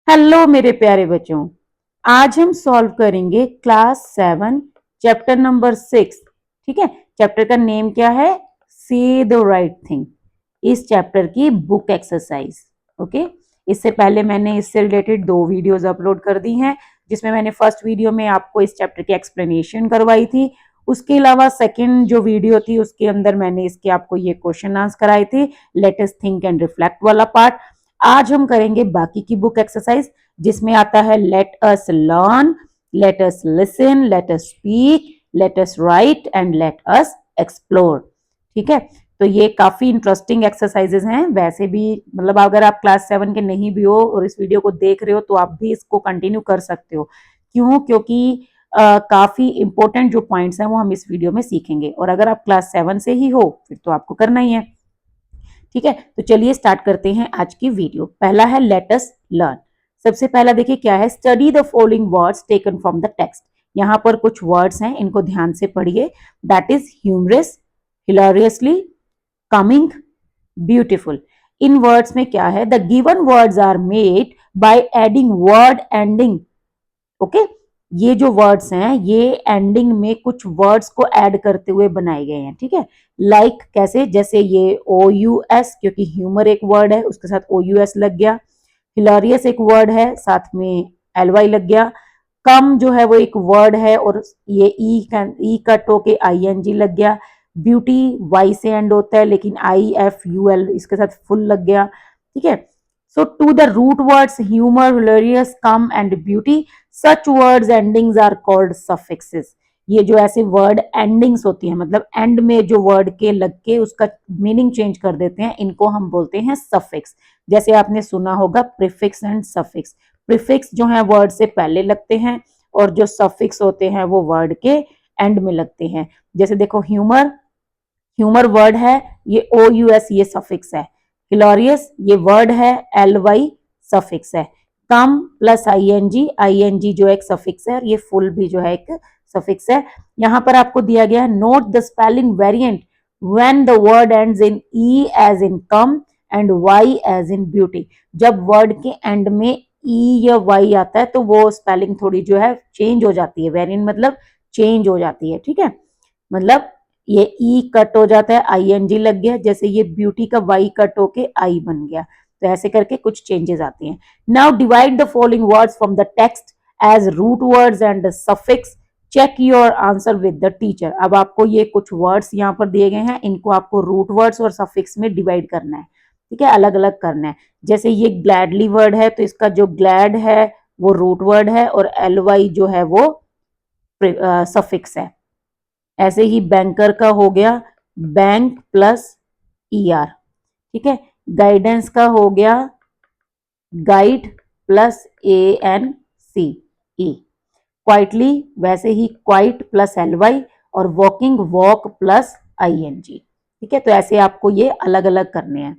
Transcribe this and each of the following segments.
Hello मेरे प्यारे बच्चों। आज हम सॉल्व करेंगे क्लास 7 चैप्टर नंबर 6। ठीक है, चैप्टर का नेम क्या है? Say the right thing. इस चैप्टर की बुक एक्सरसाइज। ओके, इससे पहले मैंने इससे रिलेटेड 2 वीडियोस अपलोड कर दी हैं, जिसमें मैंने फर्स्ट वीडियो में आपको इस चैप्टर की एक्सप्लेनेशन करवाई थी। उसके अलावा सेकंड जो वीडियो थी उसके अंदर मैंने इसके आपको ये क्वेश्चन आंसर कराए थे, let us think and reflect वाला पार्ट। आज हम करेंगे बाकी की बुक एक्सरसाइज, जिसमें आता है let us learn, late us listen, let us speak, let us right and let us explore. ठीक है, तो ये काफी इंटरेस्टिंग एक्सरसाइजेस हैं। वैसे भी मतलब अगर आप क्लास 7 के नहीं भी हो और इस वीडियो को देख रहे हो तो आप भी इसको कंटिन्यू कर सकते हो। क्यों? क्योंकि काफी इंपॉर्टेंट जो पॉइंट्स हैं वो हम इस वीडियो में सीखेंगे, और अगर आप क्लास 7 से ही हो फिर तो आपको करना ही है। ठीक है, तो चलिए स्टार्ट करते हैं आज की वीडियो। पहला है लेट अस लर्न। सबसे पहला देखिए क्या है, study the following words taken from the text. यहाँ पर कुछ वर्ड्स हैं, इनको ध्यान से पढ़िए। That is humorous, hilariously, coming, beautiful. इन वर्ड्स में क्या है, the given words are made by adding word ending. Okay, ये जो वर्ड्स हैं ये एंडिंग में कुछ वर्ड्स को ऐड करते हुए बनाए गए हैं। ठीक है, लाइक कैसे, जैसे ये ओ यू एस, क्योंकि ह्यूमर एक वर्ड है उसके साथ ओ यू एस लग गया। हिलारियस एक वर्ड है, साथ में एल वाई लग गया। कम जो है वो एक वर्ड है और ये ई कट होके आई एन जी लग गया। ब्यूटी वाई से एंड होता है लेकिन आई एफ यू एल इसके साथ फुल लग गया। ठीक है, so to the root words humour, hilarious, come and beauty, such words endings are called suffixes. ये जो ऐसे वर्ड एंडिंग्स होती हैं, मतलब एंड में जो वर्ड के लग के उसका मीनिंग चेंज कर देते हैं, इनको हम बोलते हैं सफिक्स। जैसे आपने सुना होगा प्रीफिक्स एंड सफिक्स। प्रीफिक्स जो है वर्ड से पहले लगते हैं और जो सफिक्स होते हैं वो वर्ड के एंड में लगते हैं। जैसे देखो ह्यूमर, ह्यूमर वर्ड है, ये ओ यू एस ये सफिक्स है। हिलोरियस ये वर्ड है, एल वाई सफिक्स है। कम प्लस आई एन जी जो एक सफिक्स है, और ये फुल भी जो है एक सफिक्स है। यहां पर आपको दिया गया है note the spelling variant when the word ends in E as in come and Y as in beauty. जब वर्ड के एंड में ई या वाई आता है तो वो स्पेलिंग थोड़ी जो है चेंज हो जाती है। वेरिएंट मतलब चेंज हो जाती है। ठीक है, मतलब ये ई कट हो जाता है, आई एन जी लग गया, जैसे ये ब्यूटी का वाई कट होके आई बन गया। तो ऐसे करके कुछ चेंजेस आती हैं। Now divide the following words from the text as root words and suffix. Check your answer with the teacher. अब आपको ये कुछ वर्ड्स यहाँ पर दिए गए हैं, इनको आपको रूट वर्ड्स और सफिक्स में डिवाइड करना है। ठीक है, अलग अलग करना है। जैसे ये ग्लैडली वर्ड है तो इसका जो ग्लैड है वो रूट वर्ड है और एल वाई जो है वो सफिक्स है। ऐसे ही बैंकर का हो गया बैंक प्लस ई आर। ठीक है, गाइडेंस का हो गया guide plus A N C E. Quietly वैसे ही क्वाइट प्लस एल वाई, और walking walk plus I N G. ठीक है, तो ऐसे आपको ये अलग अलग करने हैं।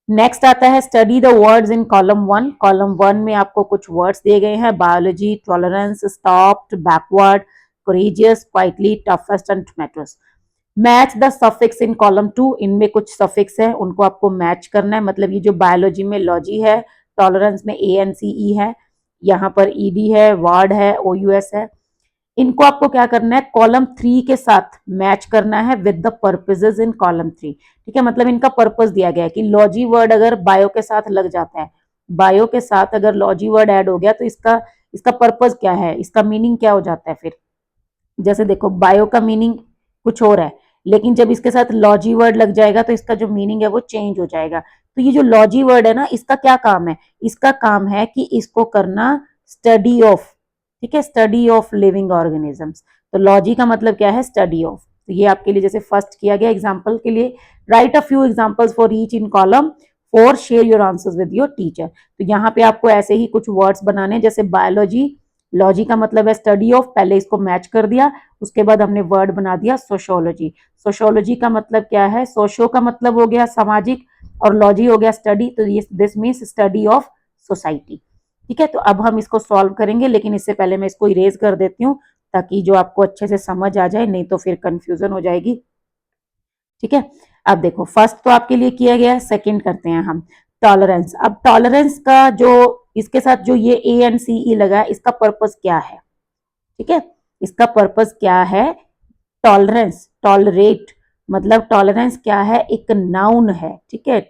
नेक्स्ट आता है study the words in column 1। Column 1 में आपको कुछ वर्ड्स दिए गए हैं, biology, tolerance, stopped, backward, courageous, quietly, toughest and tomatoes. Match the suffix in column 2। इनमें कुछ सफिक्स है उनको आपको मैच करना है। मतलब ये जो बायोलॉजी में लॉजी है, टॉलरेंस में ए एन सी ई है, यहाँ पर ई डी है, वार्ड है, ओ यू एस है। इनको आपको क्या करना है, कॉलम 3 के साथ मैच करना है with the purposes in column 3। ठीक है, मतलब इनका पर्पस दिया गया है कि लॉजी वर्ड अगर बायो के साथ लग जाता है, बायो के साथ अगर लॉजी वर्ड ऐड हो गया तो इसका इसका पर्पस क्या है, इसका मीनिंग क्या हो जाता है। फिर जैसे देखो बायो का मीनिंग कुछ और है, लेकिन जब इसके साथ लॉजी वर्ड लग जाएगा तो इसका जो मीनिंग है वो चेंज हो जाएगा। तो ये जो लॉजी वर्ड है ना, इसका क्या काम है, इसका काम है कि इसको करना स्टडी ऑफ। ठीक है, स्टडी ऑफ लिविंग ऑर्गेनिजम्स। तो लॉजी का मतलब क्या है, स्टडी ऑफ। तो ये आपके लिए जैसे फर्स्ट किया गया एग्जाम्पल के लिए, right a few examples for each in column 4, share your answers with your teacher. तो यहाँ पे आपको ऐसे ही कुछ वर्ड्स बनाने, जैसे बायोलॉजी, लॉजी का मतलब है स्टडी ऑफ, पहले इसको मैच कर दिया, उसके बाद हमने वर्ड बना दिया सोशोलॉजी। सोशोलॉजी का मतलब क्या है, सोशो का मतलब हो गया सामाजिक और लॉजी हो गया स्टडी, तो ये this means study of society. ठीक है, तो अब हम इसको सॉल्व करेंगे, लेकिन इससे पहले मैं इसको इरेज कर देती हूँ ताकि जो आपको अच्छे से समझ आ जाए, नहीं तो फिर कंफ्यूजन हो जाएगी। ठीक है, अब देखो फर्स्ट तो आपके लिए किया गया है, सेकंड करते हैं हम टॉलरेंस। अब टॉलरेंस का जो इसके साथ जो ये ANCE लगा है, इसका पर्पस क्या है? ठीक है, इसका पर्पस क्या है? टॉलरेंस, टॉलरेट, मतलब टॉलरेंस क्या है? एक नाउन है, ठीक है।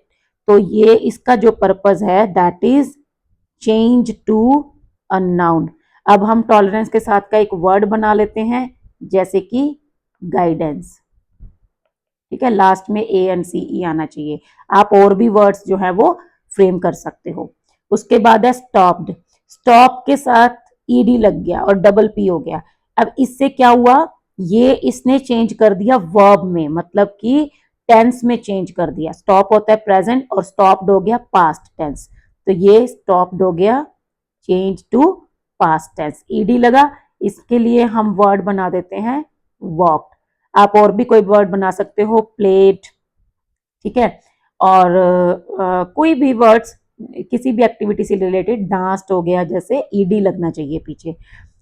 तो ये इसका जो पर्पस है that is change to a noun. अब हम टॉलरेंस के साथ का एक वर्ड बना लेते हैं, जैसे कि गाइडेंस, ठीक है। लास्ट में ANCE आना चाहिए। आप और भी वर्ड्स जो है वो फ्रेम कर सकते हो। उसके बाद है स्टॉप्ड, स्टॉप के साथ ED लग गया और डबल P हो गया। अब इससे क्या हुआ? ये इसने चेंज कर दिया वर्ब में, मतलब कि टेंस में चेंज कर दिया। स्टॉप होता है प्रेजेंट और स्टॉप्ड हो गया पास्ट टेंस, तो ये स्टॉप्ड हो गया change to past tense. ED लगा, इसके लिए हम वर्ड बना देते हैं वॉक। आप और भी कोई वर्ड बना सकते हो, प्लेट, ठीक है। और कोई भी वर्ड्स किसी भी एक्टिविटी से रिलेटेड, डांस हो गया, जैसे ED लगना चाहिए पीछे।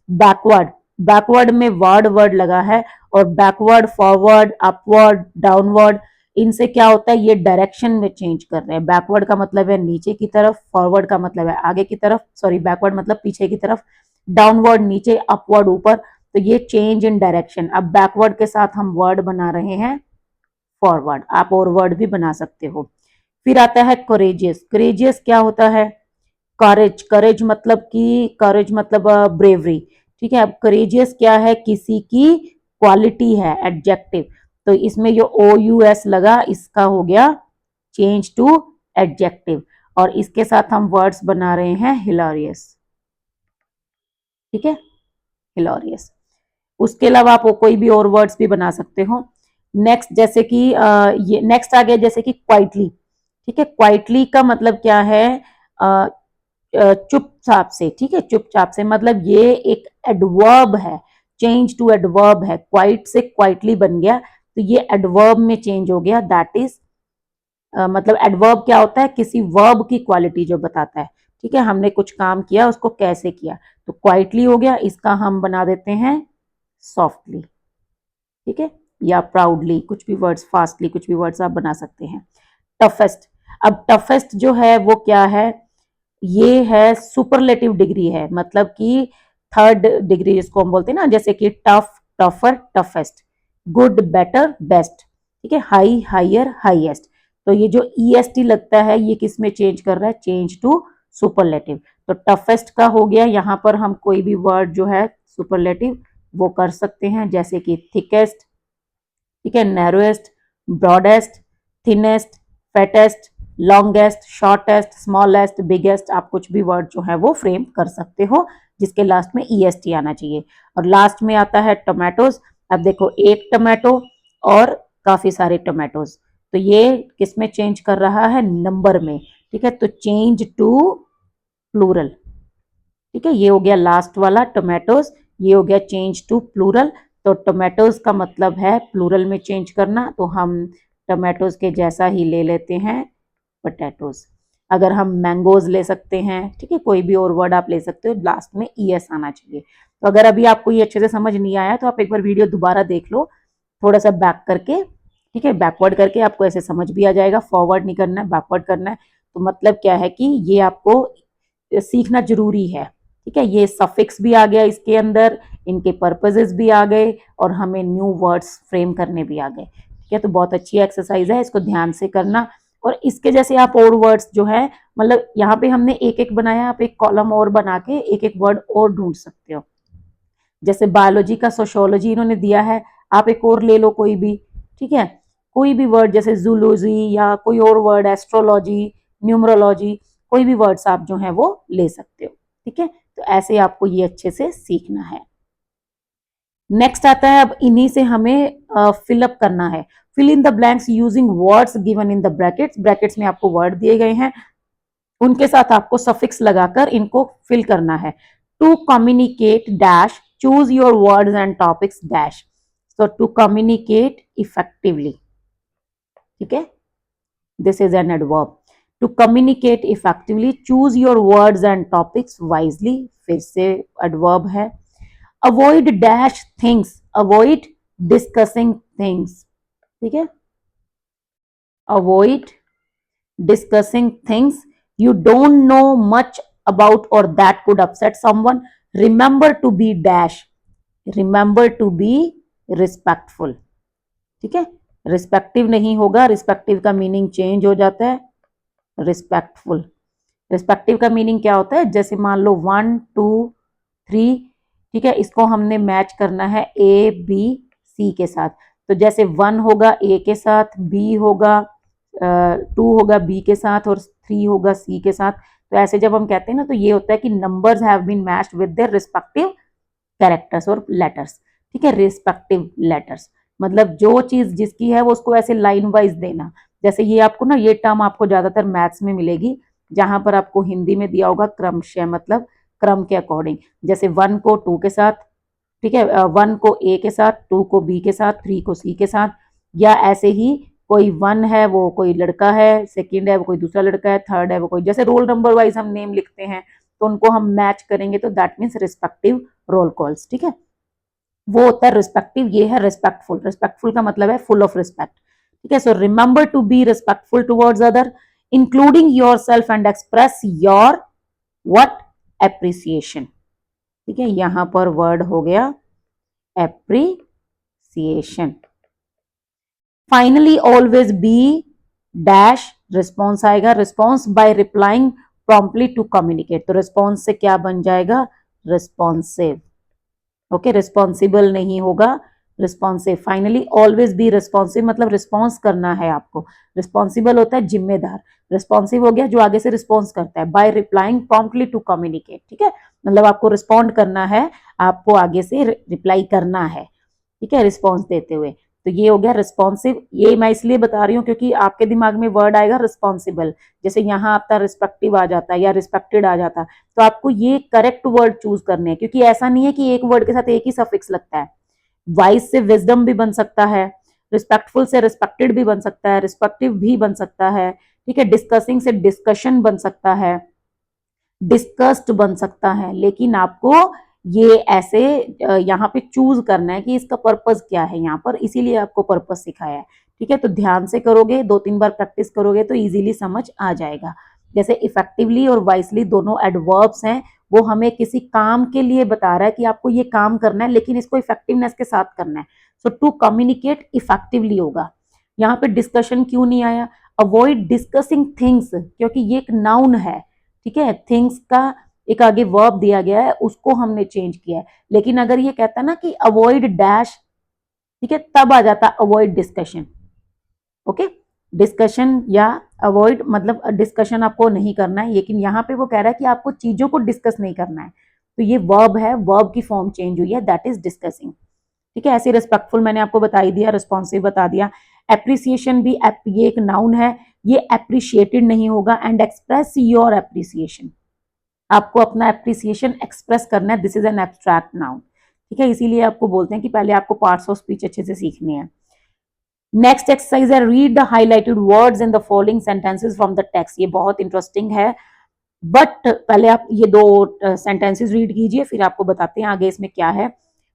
बैकवर्ड, बैकवर्ड में वर्ड लगा है, और बैकवर्ड, फॉरवर्ड, अपवर्ड, डाउनवर्ड, इनसे क्या होता है? ये डायरेक्शन में चेंज कर रहे हैं। बैकवर्ड का मतलब है नीचे की तरफ, फॉरवर्ड का मतलब है आगे की तरफ, सॉरी बैकवर्ड मतलब पीछे की तरफ, डाउनवर्ड नीचे, अपवर्ड ऊपर, तो ये चेंज इन डायरेक्शन। अब बैकवर्ड के साथ हम वर्ड बना रहे हैं फॉरवर्ड, आप और वर्ड भी बना सकते हो। फिर आता है कोरेजियस, कोरेजियस क्या होता है? करेज, करेज मतलब कि करेज मतलब ब्रेवरी, ठीक है। अब करेजियस क्या है? किसी की क्वालिटी है, एडजेक्टिव, तो इसमें जो OUS लगा, इसका हो गया चेंज टू एडजेक्टिव, और इसके साथ हम वर्ड्स बना रहे हैं हिलोरियस, ठीक है, हिलोरियस। उसके अलावा आप कोई भी और वर्ड्स भी बना सकते हो। नेक्स्ट जैसे कि ये नेक्स्ट आ गया, जैसे कि क्वाइटली, ठीक है। क्वाइटली का मतलब क्या है? चुपचाप से, ठीक है, चुपचाप से, मतलब ये एक एडवर्ब है, चेंज टू एडवर्ब है। क्वाइट से क्वाइटली बन गया, तो ये एडवर्ब में चेंज हो गया, दैट इज मतलब एडवर्ब क्या होता है? किसी वर्ब की क्वालिटी जो बताता है, ठीक है। हमने कुछ काम किया, उसको कैसे किया, तो क्वाइटली हो गया। इसका हम बना देते हैं सॉफ्टली, ठीक है, या प्राउडली, कुछ भी वर्ड्स, फास्टली, कुछ भी वर्ड्स आप बना सकते हैं। टफेस्ट, अब टफेस्ट जो है वो क्या है? ये है सुपरलेटिव डिग्री है, मतलब कि थर्ड डिग्री जिसको हम बोलते हैं ना, जैसे कि tough, tougher, toughest, good, better, best, ठीक है, हाई, हायर, हाईएस्ट। तो ये जो EST लगता है, ये किस में चेंज कर रहा है? Change to superlative. तो टफेस्ट का हो गया, यहां पर हम कोई भी वर्ड जो है सुपरलेटिव वो कर सकते हैं, जैसे कि थिकेस्ट, ठीक है, narrowest, broadest, thinnest, fattest, longest, shortest, smallest, biggest, आप कुछ भी वर्ड जो है वो फ्रेम कर सकते हो, जिसके लास्ट में EST आना चाहिए। और लास्ट में आता है टोमेटोज। अब देखो, एक टोमेटो और काफी सारे टोमेटोज, तो ये किस में चेंज कर रहा है? नंबर में, ठीक है, तो चेंज टू प्लूरल, ठीक है। ये हो गया लास्ट वाला टोमेटोज, ये हो गया चेंज टू प्लूरल। तो टोमेटोज का मतलब है प्लूरल में चेंज करना, तो हम टोमेटोज के जैसा ही ले लेते हैं पोटैटोज। अगर हम मैंगोज ले सकते हैं, ठीक है, कोई भी और वर्ड आप ले सकते हो, लास्ट में ES आना चाहिए। तो अगर अभी आपको ये अच्छे से समझ नहीं आया, तो आप एक बार वीडियो दोबारा देख लो, थोड़ा सा बैक करके, ठीक है, बैकवर्ड करके, आपको ऐसे समझ भी आ जाएगा। फॉरवर्ड नहीं करना है, बैकवर्ड करना है। तो मतलब क्या है कि ये आपको सीखना जरूरी है, ठीक है। ये सफिक्स भी आ गया इसके अंदर, इनके पर्पसेस भी आ गए, और हमें न्यू वर्ड्स फ्रेम करने भी आ गए, ठीक है। तो बहुत अच्छी एक्सरसाइज है, इसको ध्यान से करना। और इसके जैसे आप और वर्ड्स जो है, मतलब यहाँ पे हमने एक एक बनाया, आप एक कॉलम और बना के एक एक वर्ड और ढूंढ सकते हो। जैसे बायोलॉजी का सोशियोलॉजी इन्होंने दिया है, आप एक और ले लो कोई भी, ठीक है, कोई भी वर्ड, जैसे जूलॉजी या कोई और वर्ड, एस्ट्रोलॉजी, न्यूमरोलॉजी, कोई भी वर्ड्स आप जो है वो ले सकते हो, ठीक है। तो ऐसे आपको ये अच्छे से सीखना है। नेक्स्ट आता है, अब इन्हीं से हमें फिलअप करना है। Fill in the blanks using words given in the brackets, brackets में आपको वर्ड दिए गए हैं, उनके साथ आपको सफिक्स लगाकर इनको फिल करना है। To communicate dash, choose your words and topics dash, so to communicate effectively, ठीक है, this is an adverb. To communicate effectively, choose your words and topics wisely, फिर से एडवर्ब है। Avoid dash things, avoid discussing things, ठीक है, avoid discussing things you don't know much about or that could upset someone. Remember to be dash. Remember to be respectful. ठीक है, respective नहीं होगा, respective का मीनिंग चेंज हो जाता है रिस्पेक्टफुल। रिस्पेक्टिव का मीनिंग क्या होता है, जैसे मान लो 1 2 3, ठीक है, इसको हमने मैच करना है ए बी सी के साथ। तो जैसे 1 होगा ए के साथ, बी होगा 2 होगा बी के साथ और 3 होगा सी के साथ। तो ऐसे जब हम कहते हैं ना, तो ये होता है कि numbers have been matched with their respective characters और लेटर्स। ठीक है, रिस्पेक्टिव लेटर्स मतलब जो चीज जिसकी है वो उसको ऐसे लाइन वाइज देना। जैसे ये आपको ना, ये टर्म आपको ज्यादातर मैथ्स में मिलेगी, जहां पर आपको हिंदी में दिया होगा क्रमशः, मतलब क्रम के अकॉर्डिंग। जैसे 1 को 2 के साथ, ठीक है, 1 को ए के साथ, 2 को बी के साथ, 3 को सी के साथ। या ऐसे ही कोई 1 है वो कोई लड़का है, सेकंड है वो कोई दूसरा लड़का है, थर्ड है वो कोई, जैसे रोल नंबर वाइज हम नेम लिखते हैं तो उनको हम मैच करेंगे, तो that means respective roll calls. ठीक है, वो होता है रिस्पेक्टिव, ये है रिस्पेक्टफुल। रिस्पेक्टफुल का मतलब है फुल ऑफ रिस्पेक्ट। ठीक है, so remember to be respectful towards other, including your self, and express your what appreciation. ठीक है, यहां पर वर्ड हो गया appreciation. Finally always be dash, response आएगा, response by replying promptly to communicate. तो रिस्पॉन्स से क्या बन जाएगा, रिस्पॉन्सिव। ओके, रिस्पॉन्सिबल नहीं होगा, responsive. Finally always be responsive मतलब रिस्पॉन्स करना है आपको। रिस्पॉन्सिबल होता है जिम्मेदार, रिस्पॉन्सिव हो गया जो आगे से रिस्पॉन्स करता है। By replying promptly to communicate, ठीक है, मतलब आपको रिस्पॉन्ड करना है, आपको आगे से रिप्लाई करना है, ठीक है, रिस्पॉन्स देते हुए। तो ये हो गया रिस्पॉन्सिव। ये मैं इसलिए बता रही हूँ क्योंकि आपके दिमाग में वर्ड आएगा रिस्पॉन्सिबल, जैसे यहाँ आपका रिस्पेक्टिव आ जाता है या रिस्पेक्टेड आ जाता है, तो आपको ये करेक्ट वर्ड चूज करने हैं, क्योंकि ऐसा नहीं है कि एक वर्ड के साथ एक ही सफिक्स लगता है। वाइज से विजडम भी बन सकता है, रिस्पेक्टफुल से रिस्पेक्टेड भी बन सकता है, रिस्पेक्टिव भी बन सकता है, ठीक है, डिस्कसिंग से डिस्कशन बन सकता है, डिस्कस्ड बन सकता है। लेकिन आपको ये ऐसे यहाँ पे चूज करना है कि इसका पर्पस क्या है यहाँ पर, इसीलिए आपको पर्पस सिखाया है। ठीक है, तो ध्यान से करोगे, 2-3 बार प्रैक्टिस करोगे तो इजीली समझ आ जाएगा। जैसे इफेक्टिवली और वाइसली दोनों एडवर्ब्स हैं, वो हमें किसी काम के लिए बता रहा है कि आपको ये काम करना है, लेकिन इसको इफेक्टिवनेस के साथ करना है। सो टू कम्युनिकेट इफेक्टिवली होगा। यहाँ पे डिस्कशन क्यों नहीं आया, अवॉइड डिस्कसिंग थिंग्स, क्योंकि ये एक नाउन है। ठीक है, थिंग्स का एक आगे वर्ब दिया गया है, उसको हमने चेंज किया है। लेकिन अगर ये कहता ना कि अवॉइड डैश, ठीक है, तब आ जाता अवॉइड डिस्कशन। ओके, डिस्कशन या अवॉइड मतलब डिस्कशन आपको नहीं करना है, लेकिन यहाँ पे वो कह रहा है कि आपको चीजों को डिस्कस नहीं करना है। तो ये वर्ब है, वर्ब की फॉर्म चेंज हुई है, दैट इज डिस्कसिंग। ठीक है, ऐसे रिस्पेक्टफुल मैंने आपको बता ही दिया, रिस्पॉन्सिव बता दिया। एप्रिसिएशन भी ये एक नाउन है, ये एप्रिशिएटेड नहीं होगा। एंड एक्सप्रेस योर एप्रिसिएशन, आपको अपना एप्रिसिएशन एक्सप्रेस करना है, this is an abstract noun. ठीक है, इसीलिए आपको बोलते हैं कि पहले आपको पार्ट्स ऑफ स्पीच अच्छे से सीखने हैं। नेक्स्ट एक्सरसाइज है read the highlighted words in the following sentences from the text. ये बहुत इंटरेस्टिंग है, बट पहले आप ये 2 सेंटेंसेस रीड कीजिए, फिर आपको बताते हैं आगे इसमें क्या है।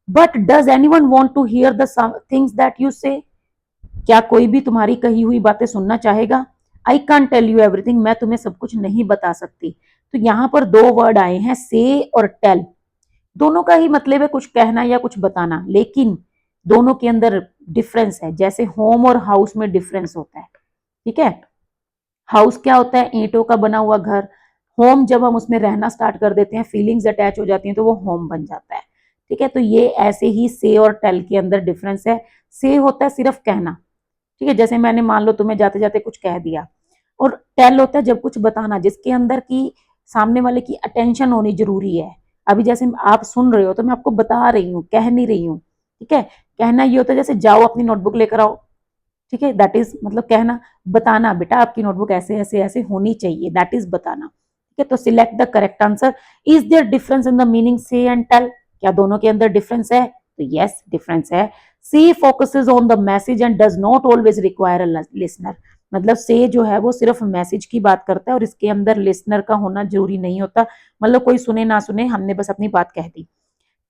But does anyone want to hear the things that you say, क्या कोई भी तुम्हारी कही हुई बातें सुनना चाहेगा। I can't tell you everything, मैं तुम्हें सब कुछ नहीं बता सकती। तो यहाँ पर 2 वर्ड आए हैं, से और टेल। दोनों का ही मतलब है कुछ कहना या कुछ बताना, लेकिन दोनों के अंदर डिफरेंस है। जैसे होम और हाउस में डिफरेंस होता है। ठीक है, हाउस क्या होता है, ईंटों का बना हुआ घर। होम जब हम उसमें रहना स्टार्ट कर देते हैं, फीलिंग्स अटैच हो जाती हैं, तो वो होम बन जाता है। ठीक है, तो ये ऐसे ही से और टेल के अंदर डिफरेंस है। से होता है सिर्फ कहना, ठीक है, जैसे मैंने मान लो तुम्हें जाते जाते कुछ कह दिया। और टेल होता है जब कुछ बताना, जिसके अंदर की सामने वाले की अटेंशन होनी जरूरी है। अभी जैसे आप सुन रहे हो तो मैं आपको बता रही हूँ, कह नहीं रही हूँ। ठीक है, कहना ये होता है जैसे जाओ अपनी नोटबुक लेकर आओ। ठीक है, दैट इज मतलब कहना। बताना, बेटा आपकी नोटबुक ऐसे ऐसे ऐसे होनी चाहिए, दैट इज बताना। ठीक है, तो select the correct answer. Is there difference in the meaning say and tell, क्या दोनों के अंदर डिफरेंस है, तो यस डिफरेंस है। C focuses on the message and does not always require a listener, मतलब से जो है वो सिर्फ मैसेज की बात करता है और इसके अंदर लिसनर का होना जरूरी नहीं होता, मतलब कोई सुने ना सुने, हमने बस अपनी बात कह दी।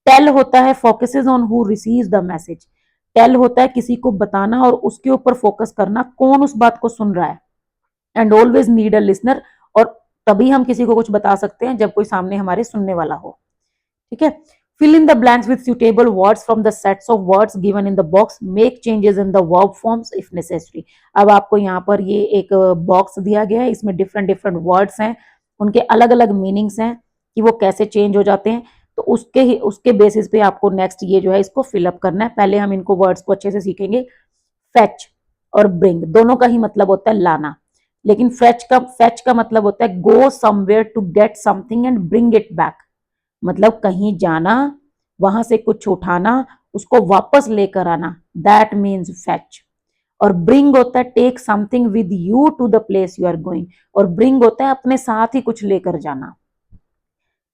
टेल होता है focuses on who receives the message, tell होता है किसी को बताना और उसके ऊपर फोकस करना, कौन उस बात को सुन रहा है। And always need a listener, और तभी हम किसी को कुछ बता सकते हैं जब कोई सामने हमारे सुनने वाला हो। ठीक है। Fill in the blanks with suitable words from the sets of words given in the box. Make changes in the verb forms if necessary. अब आपको यहाँ पर ये एक बॉक्स दिया गया है, इसमें डिफरेंट डिफरेंट वर्ड्स हैं, उनके अलग अलग मीनिंग्स हैं कि वो कैसे चेंज हो जाते हैं। तो उसके बेसिस पे आपको नेक्स्ट ये जो है इसको फिलअप करना है। पहले हम इनको वर्ड्स को अच्छे से सीखेंगे। फेच और ब्रिंग दोनों का ही मतलब होता है लाना, लेकिन फेच का मतलब होता है go somewhere to get something and bring it back, मतलब कहीं जाना, वहां से कुछ उठाना, उसको वापस लेकर आना, दैट मीन्स फेच। और ब्रिंग होता है take something with you to the place you are going, और ब्रिंग होता है अपने साथ ही कुछ लेकर जाना।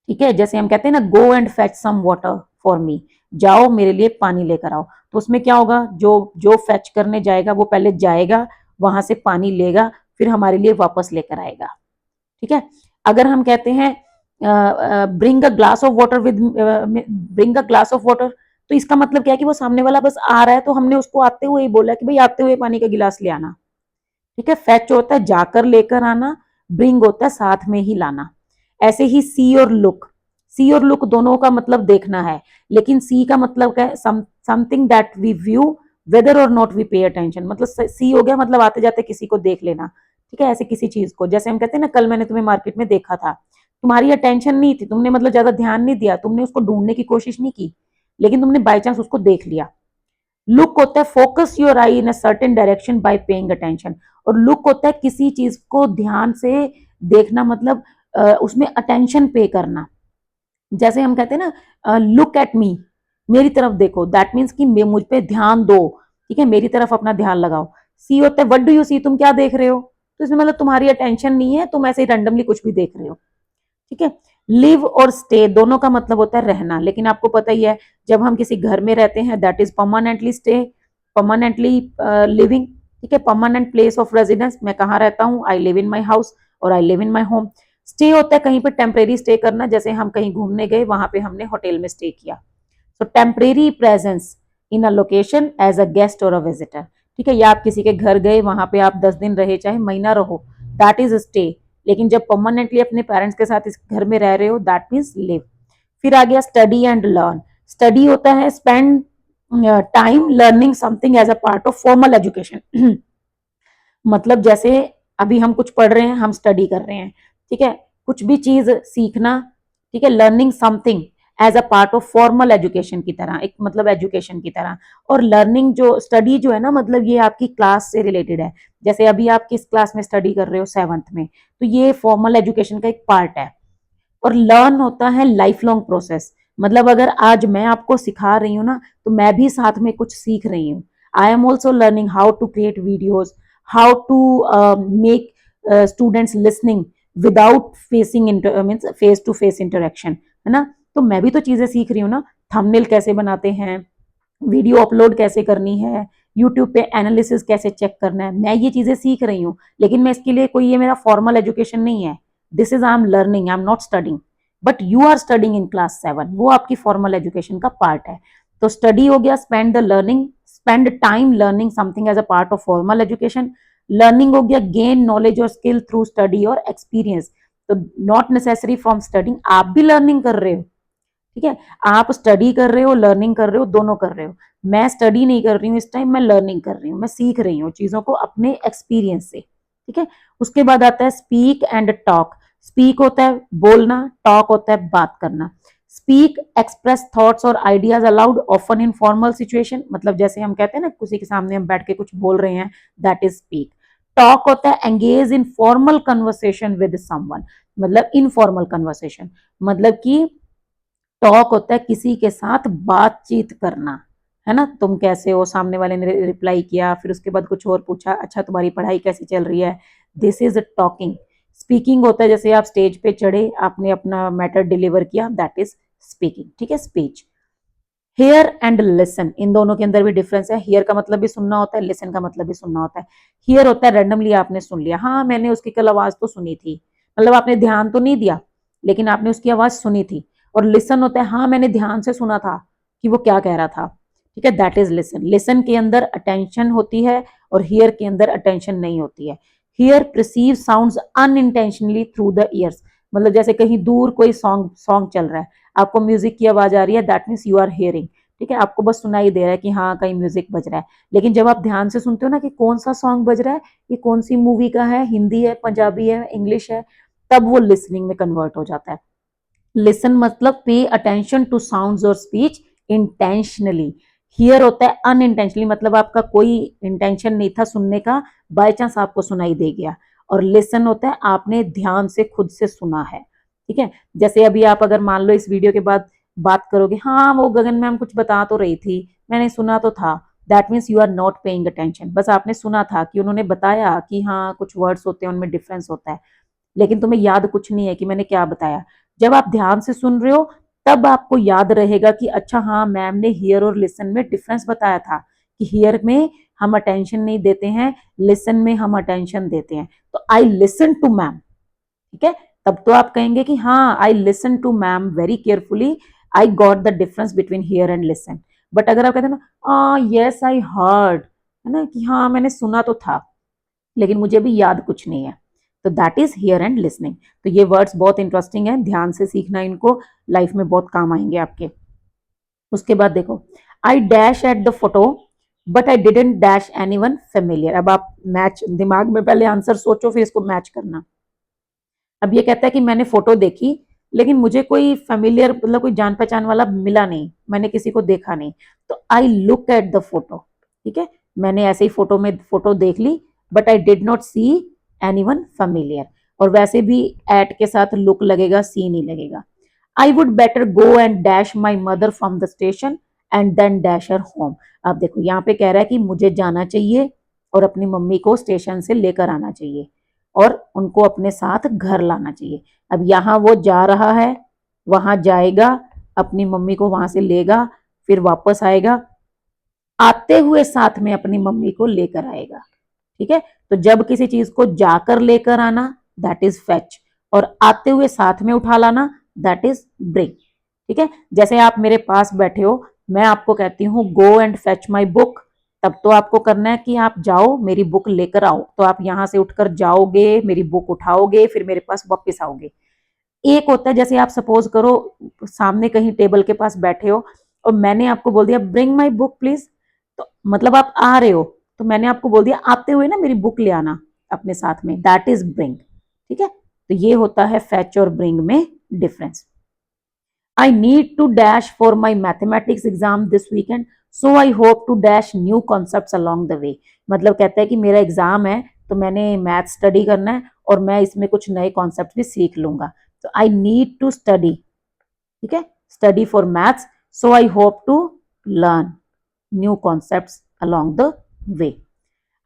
ठीक है, जैसे हम कहते हैं ना go and fetch some water for me, जाओ मेरे लिए पानी लेकर आओ। तो उसमें क्या होगा, जो जो फेच करने जाएगा वो पहले जाएगा, वहां से पानी लेगा, फिर हमारे लिए वापस लेकर आएगा। ठीक है। अगर हम कहते हैं bring a glass of water with bring a glass of water, तो इसका मतलब क्या है कि वो सामने वाला बस आ रहा है, तो हमने उसको आते हुए ही बोला कि भाई आते हुए पानी का गिलास ले आना। ठीक है। फेच होता है जाकर लेकर आना, ब्रिंग होता है साथ में ही लाना। ऐसे ही सी और लुक, सी और लुक दोनों का मतलब देखना है, लेकिन सी का मतलब क्या है, something that we view whether और नॉट वी पे अटेंशन, मतलब सी हो गया मतलब आते जाते किसी को देख लेना। ठीक है, ऐसे किसी चीज को, जैसे हम कहते हैं ना कल मैंने तुम्हें मार्केट में देखा था, तुम्हारी अटेंशन नहीं थी, तुमने मतलब ज्यादा ध्यान नहीं दिया, तुमने उसको ढूंढने की कोशिश नहीं की, लेकिन तुमने बाई चांस उसको देख लिया। लुक होता है focus your I in a certain direction by paying attention, और लुक होता है किसी चीज को ध्यान से देखना, मतलब उसमें अटेंशन पे करना। जैसे हम कहते हैं ना लुक एट मी, मेरी तरफ देखो, दैट मीन्स कि मुझ पे ध्यान दो। ठीक है, मेरी तरफ अपना ध्यान लगाओ। सी होता है व्हाट डू यू सी, तुम क्या देख रहे हो, तो इसमें मतलब तुम्हारी अटेंशन नहीं है, तुम ऐसे ही रैंडमली कुछ भी देख रहे हो। ठीक है। लिव और स्टे दोनों का मतलब होता है रहना, लेकिन आपको पता ही है जब हम किसी घर में रहते हैं that is permanently stay, permanently living. ठीक है, परमानेंट प्लेस ऑफ रेजिडेंस, मैं कहाँ रहता हूँ, I live in my house और I live in my home. Stay होता है कहीं पर टेम्परेरी स्टे करना, जैसे हम कहीं घूमने गए वहां पे हमने होटल में स्टे किया। So temporary presence in a location as a guest और अ विजिटर। ठीक है, या आप किसी के घर गए, वहां पे आप 10 दिन रहे, चाहे महीना रहो, दैट इज स्टे। लेकिन जब परमानेंटली अपने पेरेंट्स के साथ इस घर में रह रहे हो, दैट मीन्स लिव। फिर आ गया स्टडी एंड लर्न। स्टडी होता है spend time learning something as a part of formal education. मतलब जैसे अभी हम कुछ पढ़ रहे हैं, हम स्टडी कर रहे हैं। ठीक है, कुछ भी चीज सीखना। ठीक है, learning something as a part of formal education की तरह, एक मतलब एजुकेशन की तरह। और लर्निंग जो स्टडी जो है ना, मतलब ये आपकी क्लास से रिलेटेड है। जैसे अभी आप किस क्लास में स्टडी कर रहे हो, 7th में, तो ये फॉर्मल एजुकेशन का एक पार्ट है। और लर्न होता है लाइफ लॉन्ग प्रोसेस, मतलब अगर आज मैं आपको सिखा रही हूँ ना, तो मैं भी साथ में कुछ सीख रही हूँ। I am also learning how to create videos, how to make students listening without facing means face to face interaction, है ना। तो मैं भी तो चीजें सीख रही हूँ ना, थंबनेल कैसे बनाते हैं, वीडियो अपलोड कैसे करनी है, यूट्यूब पे एनालिसिस कैसे चेक करना है, मैं ये चीजें सीख रही हूँ। लेकिन मैं इसके लिए कोई ये मेरा फॉर्मल एजुकेशन नहीं है, this is I am learning, I am not studying. But you are studying in class 7, वो आपकी फॉर्मल एजुकेशन का पार्ट है। तो स्टडी हो गया spend the learning, spend time learning something as a part of formal education. Learning हो गया gain knowledge और स्किल थ्रू स्टडी और एक्सपीरियंस, तो नॉट नेसेसरी फ्रॉम स्टडिंग, आप भी लर्निंग कर रहे हो। ठीक है, आप स्टडी कर रहे हो, लर्निंग कर रहे हो, दोनों कर रहे हो। मैं स्टडी नहीं कर रही हूँ इस टाइम, मैं लर्निंग कर रही हूँ, मैं सीख रही हूँ चीजों को अपने एक्सपीरियंस से। ठीक है, उसके बाद आता है स्पीक एंड टॉक। स्पीक होता है बोलना, टॉक होता है बात करना। स्पीक एक्सप्रेस थॉट्स और ideas allowed often in formal situation, मतलब जैसे हम कहते हैं ना किसी के सामने हम बैठ के कुछ बोल रहे हैं, दैट इज स्पीक। टॉक होता है engage in formal conversation with someone, मतलब इनफॉर्मल कन्वर्सेशन, मतलब कि टॉक होता है किसी के साथ बातचीत करना, है ना। तुम कैसे हो, सामने वाले ने रिप्लाई किया, फिर उसके बाद कुछ और पूछा, अच्छा तुम्हारी पढ़ाई कैसी चल रही है, दिस इज टॉकिंग। स्पीकिंग होता है जैसे आप स्टेज पे चढ़े, आपने अपना मैटर डिलीवर किया, दैट इज स्पीकिंग। ठीक है, स्पीच। हेयर एंड लिसन, इन दोनों के अंदर भी डिफरेंस है। हेयर का मतलब भी सुनना होता है, लिसन का मतलब भी सुनना होता है। हेयर होता है रैंडमली आपने सुन लिया, हाँ मैंने उसकी कल आवाज तो सुनी थी, मतलब आपने ध्यान तो नहीं दिया, लेकिन आपने उसकी आवाज सुनी थी। और लिसन होता है हाँ मैंने ध्यान से सुना था कि वो क्या कह रहा था। ठीक है, दैट इज लिसन। लिसन के अंदर अटेंशन होती है और हियर के अंदर अटेंशन नहीं होती है। Here perceive sounds unintentionally through the years, मतलब जैसे कहीं दूर कोई सॉन्ग चल रहा है, आपको म्यूजिक की आवाज आ रही है, that means you are hearing. ठीक है, आपको बस सुनाई दे रहा है कि हाँ कहीं म्यूजिक बज रहा है, लेकिन जब आप ध्यान से सुनते हो ना कि कौन सा सॉन्ग बज रहा है, ये कौन सी मूवी का है, हिंदी है, पंजाबी है, इंग्लिश है, तब वो लिसनिंग में कन्वर्ट हो जाता है। लिसन मतलब पे अटेंशन टू साउंड्स और स्पीच इंटेंशनली। हियर होता है अनइंटेंशनली, मतलब आपका कोई इंटेंशन नहीं था सुनने का, बाय चांस आपको सुनाई दे गया। और लिसन होता है आपने ध्यान से खुद से सुना है। ठीक है, जैसे अभी आप अगर मान लो इस वीडियो के बाद बात करोगे, हाँ वो गगन मैम कुछ बता तो रही थी, मैंने सुना तो था, that means you are not paying attention. बस आपने सुना था कि उन्होंने बताया कि हाँ कुछ वर्ड्स होते हैं उनमें डिफरेंस होता है, लेकिन तुम्हें याद कुछ नहीं है कि मैंने क्या बताया। जब आप ध्यान से सुन रहे हो तब आपको याद रहेगा कि अच्छा हाँ मैम ने हियर और लिसन में डिफरेंस बताया था, कि हियर में हम अटेंशन नहीं देते हैं, लिसन में हम अटेंशन देते हैं। तो आई लिसन टू मैम, ठीक है, तब तो आप कहेंगे कि हाँ I listen to ma'am very carefully, I got the difference between hear and listen. But अगर आप कहते हैं ना यस आई हर्ड, है ना, कि हाँ मैंने सुना तो था लेकिन मुझे भी याद कुछ नहीं है, तो that is here and listening. तो ये वर्ड्स बहुत इंटरेस्टिंग है, ध्यान से सीखना इनको, लाइफ में बहुत काम आएंगे आपके। उसके बाद देखो, I dash at the photo but I didn't dash anyone familiar. अब आप मैच, दिमाग में पहले आंसर सोचो फिर इसको मैच करना। अब ये कहता है कि मैंने फोटो देखी लेकिन मुझे कोई फेमिलियर मतलब कोई जान पहचान वाला मिला नहीं, मैंने किसी को देखा नहीं, तो I look at the photo. ठीक है, मैंने ऐसे ही फोटो देख ली, but I did not see anyone familiar. और वैसे भी एट के साथ लुक लगेगा, सी नहीं लगेगा। I would better go and dash my mother from the station and then dash her home. अब देखो यहाँ पे कह रहा है कि मुझे जाना चाहिए और अपनी मम्मी को स्टेशन से लेकर आना चाहिए और उनको अपने साथ घर लाना चाहिए। अब यहाँ वो जा रहा है, वहां जाएगा, अपनी मम्मी को वहां से लेगा, फिर वापस आएगा, आते हुए साथ में अपनी मम्मी को लेकर आएगा। ठीक है, तो जब किसी चीज को जाकर लेकर आना दैट इज फेच, और आते हुए साथ में उठा लाना दैट इज ब्रिंग। ठीक है, जैसे आप मेरे पास बैठे हो, मैं आपको कहती हूँ गो एंड फेच माई बुक, तब तो आपको करना है कि आप जाओ मेरी बुक लेकर आओ, तो आप यहां से उठकर जाओगे, मेरी बुक उठाओगे, फिर मेरे पास वापस आओगे। एक होता है जैसे आप सपोज करो सामने कहीं टेबल के पास बैठे हो और मैंने आपको बोल दिया ब्रिंग माई बुक प्लीज, तो मतलब आप आ रहे हो, तो मैंने आपको बोल दिया आते हुए ना मेरी बुक ले आना अपने साथ में, दैट इज ब्रिंग। ठीक है, तो ये होता है फैच और ब्रिंग में difference. I need to dash for my mathematics exam this weekend, so I hope to dash new concepts along the way। मतलब कहता है कि मेरा एग्जाम है तो मैंने मैथ स्टडी करना है और मैं इसमें कुछ नए कॉन्सेप्ट भी सीख लूंगा, तो आई नीड टू स्टडी। ठीक है, study for maths, so I hope to learn new concepts along the way।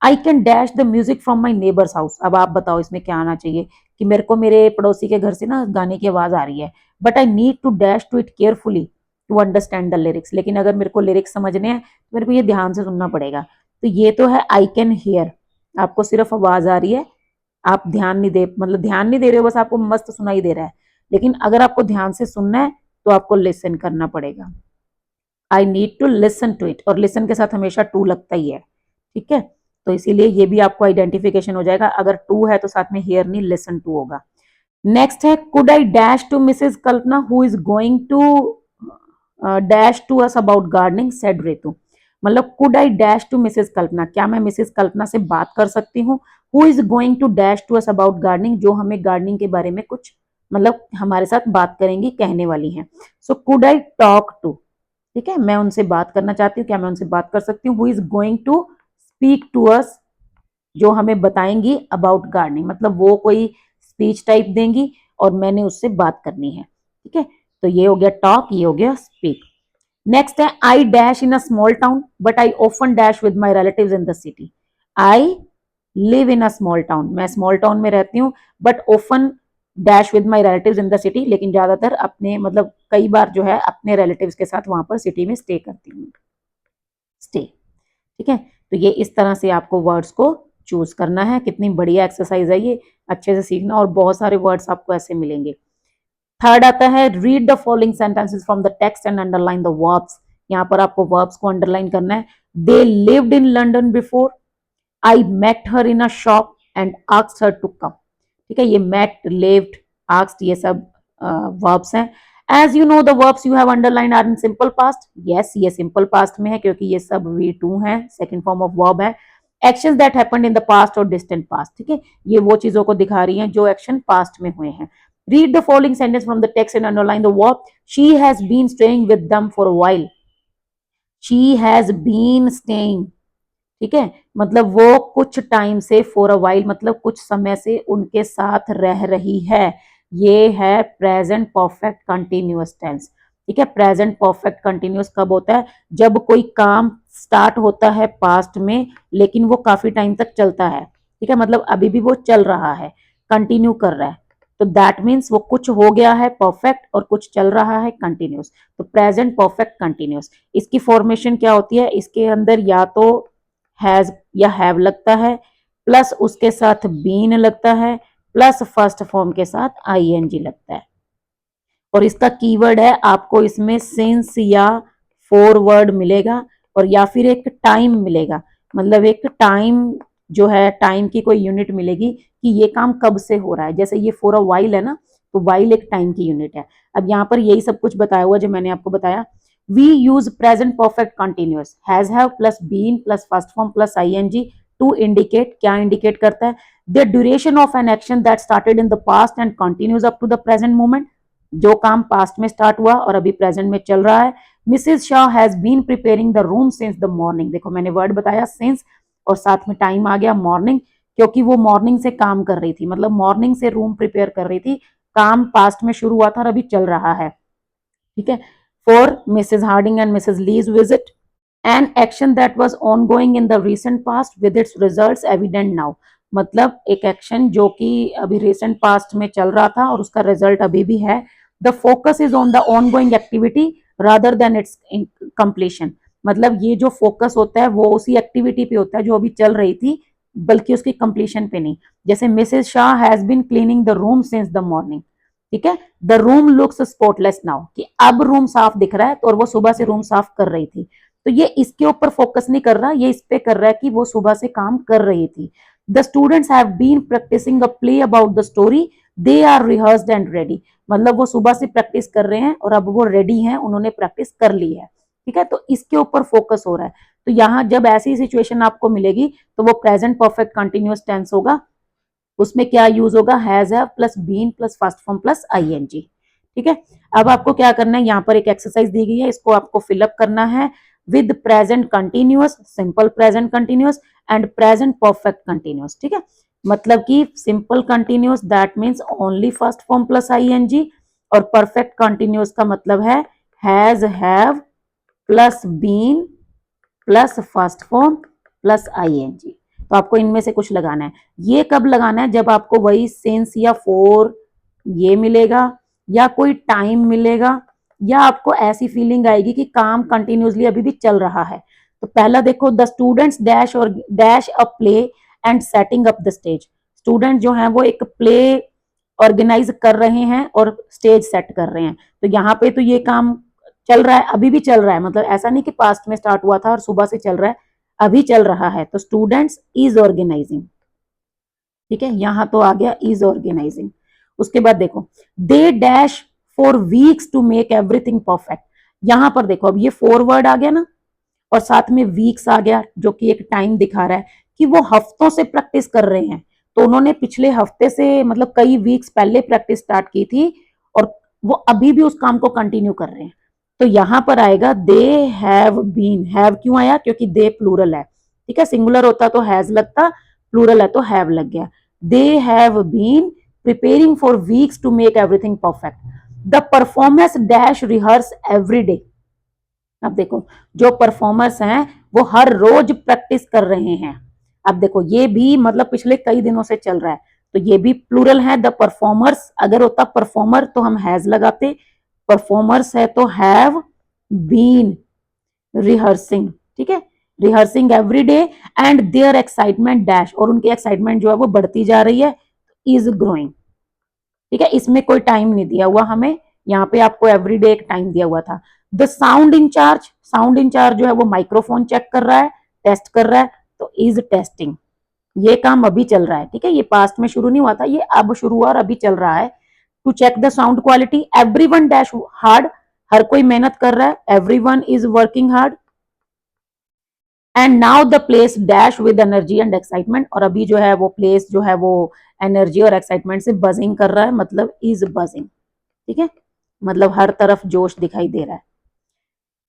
I can dash the music from my neighbours house. अब आप बताओ इसमें क्या आना चाहिए, कि मेरे को मेरे पड़ोसी के घर से ना गाने की आवाज आ रही है, but I need to dash to it carefully to understand the lyrics. लेकिन अगर मेरे को लिरिक्स समझने हैं तो मेरे को ये ध्यान से सुनना पड़ेगा। तो ये तो है आई कैन हियर, आपको सिर्फ आवाज आ रही है, आप ध्यान नहीं दे, मतलब ध्यान नहीं दे रहे हो, बस आपको मस्त सुनाई दे रहा है। लेकिन अगर आपको ध्यान से सुनना है तो आपको लिसन करना पड़ेगा। I need to listen to it, और लिसन के साथ हमेशा टू लगता ही है। ठीक है, तो इसीलिए ये भी आपको आइडेंटिफिकेशन हो जाएगा, अगर टू है तो साथ में हियर नहीं लिसन टू होगा। नेक्स्ट है could I dash to Mrs Kalpana who is going to dash to us about gardening said Retu. मतलब could I dash to Mrs Kalpana, क्या मैं मिसेस कल्पना से बात कर सकती हूँ, who is going to dash to us about gardening, जो हमें गार्डनिंग के बारे में कुछ मतलब हमारे साथ बात करेंगी, कहने वाली हैं। So could I talk to, ठीक है, मैं उनसे बात करना चाहती हूँ, क्या मैं उनसे बात कर सकती हूँ। Who is going to speak to us, जो हमें बताएंगी अबाउट गार्डनिंग, मतलब वो कोई स्पीच टाइप देंगी और मैंने उससे बात करनी है। ठीक है, तो ये हो गया टॉक, ये हो गया स्पीक। नेक्स्ट है I dash in a small town but I often dash with my relatives in the city. I live in a small town, मैं स्मॉल टाउन में रहती हूँ, but often dash with my relatives in the city, लेकिन ज्यादातर अपने मतलब कई बार जो है अपने रिलेटिव्स के साथ वहां पर सिटी में स्टे करती हूँ, स्टे। ठीक है, तो ये इस तरह से आपको वर्ड्स को चूज करना है। कितनी बढ़िया एक्सरसाइज है ये, अच्छे से सीखना, और बहुत सारे वर्ड्स आपको ऐसे मिलेंगे। थर्ड आता है read the following sentences from the text and underline the verbs. यहाँ पर आपको वर्ब्स को अंडरलाइन करना है। They lived in London before, I met her in a shop and asked her to come. ठीक है, ये मेट, लिव्ड, आस्क्ड ये सब वर्ब्स हैं। As you know the verbs you have underline are in simple past. Yes, ये simple past में है क्योंकि ये सब V2 है, सेकंड फॉर्म ऑफ वर्ब है। Actions that happened in the past और डिस्टेंट पास्ट। ठीक है, ये वो चीजों को दिखा रही हैं जो एक्शन पास्ट में हुए हैं। Read the following sentence from the text and underline the verb. She has been staying with them for a while. She has been staying. ठीक है, मतलब वो कुछ टाइम से, फॉर अ वाइल मतलब कुछ समय से उनके साथ रह रही है। ये है प्रेजेंट परफेक्ट कंटिन्यूअस टेंस। ठीक है, प्रेजेंट परफेक्ट कंटिन्यूअस कब होता है? जब कोई काम स्टार्ट होता है पास्ट में लेकिन वो काफी टाइम तक चलता है। ठीक है, मतलब अभी भी वो चल रहा है, कंटिन्यू कर रहा है, तो दैट मीन्स वो कुछ हो गया है परफेक्ट और कुछ चल रहा है कंटिन्यूअस। तो प्रेजेंट परफेक्ट कंटिन्यूअस, इसकी फॉर्मेशन क्या होती है? इसके अंदर या तो हैज या हैव लगता है, प्लस उसके साथ बीन लगता है, प्लस फर्स्ट फॉर्म के साथ आईएनजी लगता है। और इसका कीवर्ड है, आपको इसमें सिंस या फॉरवर्ड मिलेगा और या फिर एक टाइम मिलेगा। मतलब एक टाइम जो है, टाइम की कोई यूनिट मिलेगी कि ये काम कब से हो रहा है। जैसे ये फॉर अ वाइल है ना, तो वाइल एक टाइम की यूनिट है। अब यहाँ पर यही सब कुछ बताया हुआ जो मैंने आपको बताया। We use present perfect continuous, has have plus been plus first form plus ing to indicate, क्या indicate करता है? The duration of an action that started in the past and continues up to the present moment, जो काम past में start हुआ और अभी present में चल रहा है। Mrs Shah has been preparing the room since the morning. देखो मैंने वर्ड बताया सिंस और साथ में टाइम आ गया मॉर्निंग, क्योंकि वो मॉर्निंग से काम कर रही थी, मतलब मॉर्निंग से रूम प्रिपेयर कर रही थी। काम पास्ट में शुरू हुआ था और अभी चल रहा है। ठीक है, for Mrs. Harding and Mrs. Lee's visit, an action that was ongoing in the recent past with its results evident now। मतलब एक एक्शन जो कि अभी recent past में चल रहा था और उसका रिजल्ट अभी भी है। The focus is on the ongoing activity rather than its completion। मतलब ये जो फोकस होता है वो उसी एक्टिविटी पे होता है जो अभी चल रही थी, बल्कि उसकी कंप्लीशन पे नहीं। जैसे Mrs Shah has been cleaning the room since the morning. ठीक है, the room looks spotless now, कि अब रूम साफ दिख रहा है, तो और वो सुबह से रूम साफ कर रही थी। तो ये इसके ऊपर फोकस नहीं कर रहा, ये इस पे कर रहा है कि वो सुबह से काम कर रही थी। The students have been practising a play about the story, they are rehearsed and ready. मतलब वो सुबह से प्रैक्टिस कर रहे हैं और अब वो रेडी हैं, उन्होंने प्रैक्टिस कर ली है। ठीक है, तो इसके ऊपर फोकस हो रहा है। तो यहां जब ऐसी सिचुएशन आपको मिलेगी तो वो प्रेजेंट परफेक्ट कंटिन्यूअस टेंस होगा। उसमें क्या यूज होगा? Has have plus been plus first form plus ING. ठीक है, अब आपको क्या करना है, यहाँ पर एक एक्सरसाइज दी गई है, इसको आपको फिलअप करना है with present continuous, simple present continuous and present perfect continuous. ठीक है, मतलब कि simple continuous that means only first form plus ING, और परफेक्ट कंटिन्यूअस का मतलब है has have plus been plus first form plus ING. तो आपको इनमें से कुछ लगाना है। ये कब लगाना है? जब आपको वही सिंस या फोर ये मिलेगा, या कोई टाइम मिलेगा, या आपको ऐसी फीलिंग आएगी कि काम कंटिन्यूसली अभी भी चल रहा है। तो पहला देखो, द स्टूडेंट्स डैश और dash a play and setting up the stage. Student जो है वो एक प्ले ऑर्गेनाइज कर रहे हैं और स्टेज सेट कर रहे हैं। तो यहाँ पे तो ये काम चल रहा है, अभी भी चल रहा है, मतलब ऐसा नहीं कि पास्ट में स्टार्ट हुआ था और सुबह से चल रहा है, अभी चल रहा है। तो स्टूडेंट्स इज ऑर्गेनाइजिंग। ठीक है, यहां तो आ गया इज ऑर्गेनाइजिंग। उसके बाद देखो, they dash for weeks to make everything perfect. यहां पर देखो, अब ये फॉरवर्ड आ गया ना, और साथ में वीक्स आ गया जो कि एक टाइम दिखा रहा है कि वो हफ्तों से प्रैक्टिस कर रहे हैं। तो उन्होंने पिछले हफ्ते से, मतलब कई वीक्स पहले प्रैक्टिस स्टार्ट की थी और वो अभी भी उस काम को कंटिन्यू कर रहे हैं। तो यहां पर आएगा दे हैव बीन। हैव क्यों आया? क्योंकि दे प्लूरल है। ठीक है, सिंगुलर होता तो हैज लगता, प्लूरल है तो हैव लग गया। They have been preparing for weeks to make everything perfect. The performance dash rehearse every day. अब देखो, जो परफॉर्मर्स हैं वो हर रोज प्रैक्टिस कर रहे हैं। अब देखो, ये भी मतलब पिछले कई दिनों से चल रहा है, तो ये भी प्लूरल है। द परफॉर्मर्स, अगर होता परफॉर्मर तो हम हैज लगाते, परफॉर्मर्स है तो हैव बीन रिहर्सिंग। ठीक है, rehearsing every day and their excitement dash, और उनकी एक्साइटमेंट जो है वो बढ़ती जा रही है, इज ग्रोइंग। ठीक है, इसमें कोई टाइम नहीं दिया हुआ हमें, यहाँ पे आपको एवरीडे एक टाइम दिया हुआ था। The sound incharge, sound incharge जो है वो माइक्रोफोन चेक कर रहा है, टेस्ट कर रहा है, तो इज टेस्टिंग। ये काम अभी चल रहा है, ठीक है, ये पास्ट में शुरू नहीं हुआ था, ये अब शुरू हुआ और अभी चल रहा है। To check the sound quality, everyone dash hard, हर कोई मेहनत कर रहा है, everyone is working hard. And now the place dash with energy and excitement, और अभी जो है वो प्लेस जो है वो एनर्जी और एक्साइटमेंट से बजिंग कर रहा है, मतलब इज बजिंग, ठीक है, मतलब हर तरफ जोश दिखाई दे रहा है।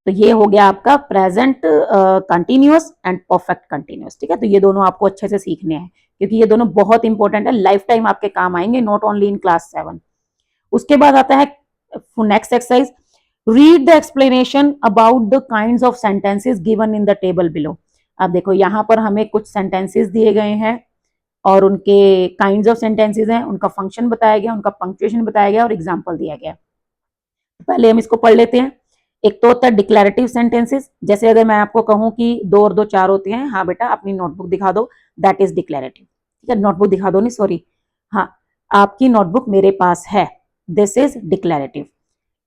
तो ये हो गया आपका present continuous and perfect continuous, ठीक है। तो ये दोनों आपको अच्छे से सीखने हैं, क्योंकि ये दोनों बहुत इंपॉर्टेंट है, लाइफ टाइम आपके काम आएंगे, नॉट ओनली इन क्लास 7। उसके बाद आता है next exercise, read the explanation about the kinds of sentences given in the table below. अब देखो यहाँ पर हमें कुछ सेंटेंसेस दिए गए हैं और उनके काइंड्स ऑफ सेंटेंसेस हैं, उनका फंक्शन बताया गया, उनका पंक्चुएशन बताया गया और एग्जाम्पल दिया गया। पहले हम इसको पढ़ लेते हैं। एक तो होता है डिक्लेरेटिव सेंटेंसेस, जैसे अगर मैं आपको कहूं कि 2 और 2 4 होते हैं, हाँ बेटा अपनी नोटबुक दिखा दो, दैट इज डिक्लेरेटिव, ठीक है, नोटबुक दिखा दो नहीं सॉरी, हाँ आपकी नोटबुक मेरे पास है, दिस इज डिक्लेरेटिव।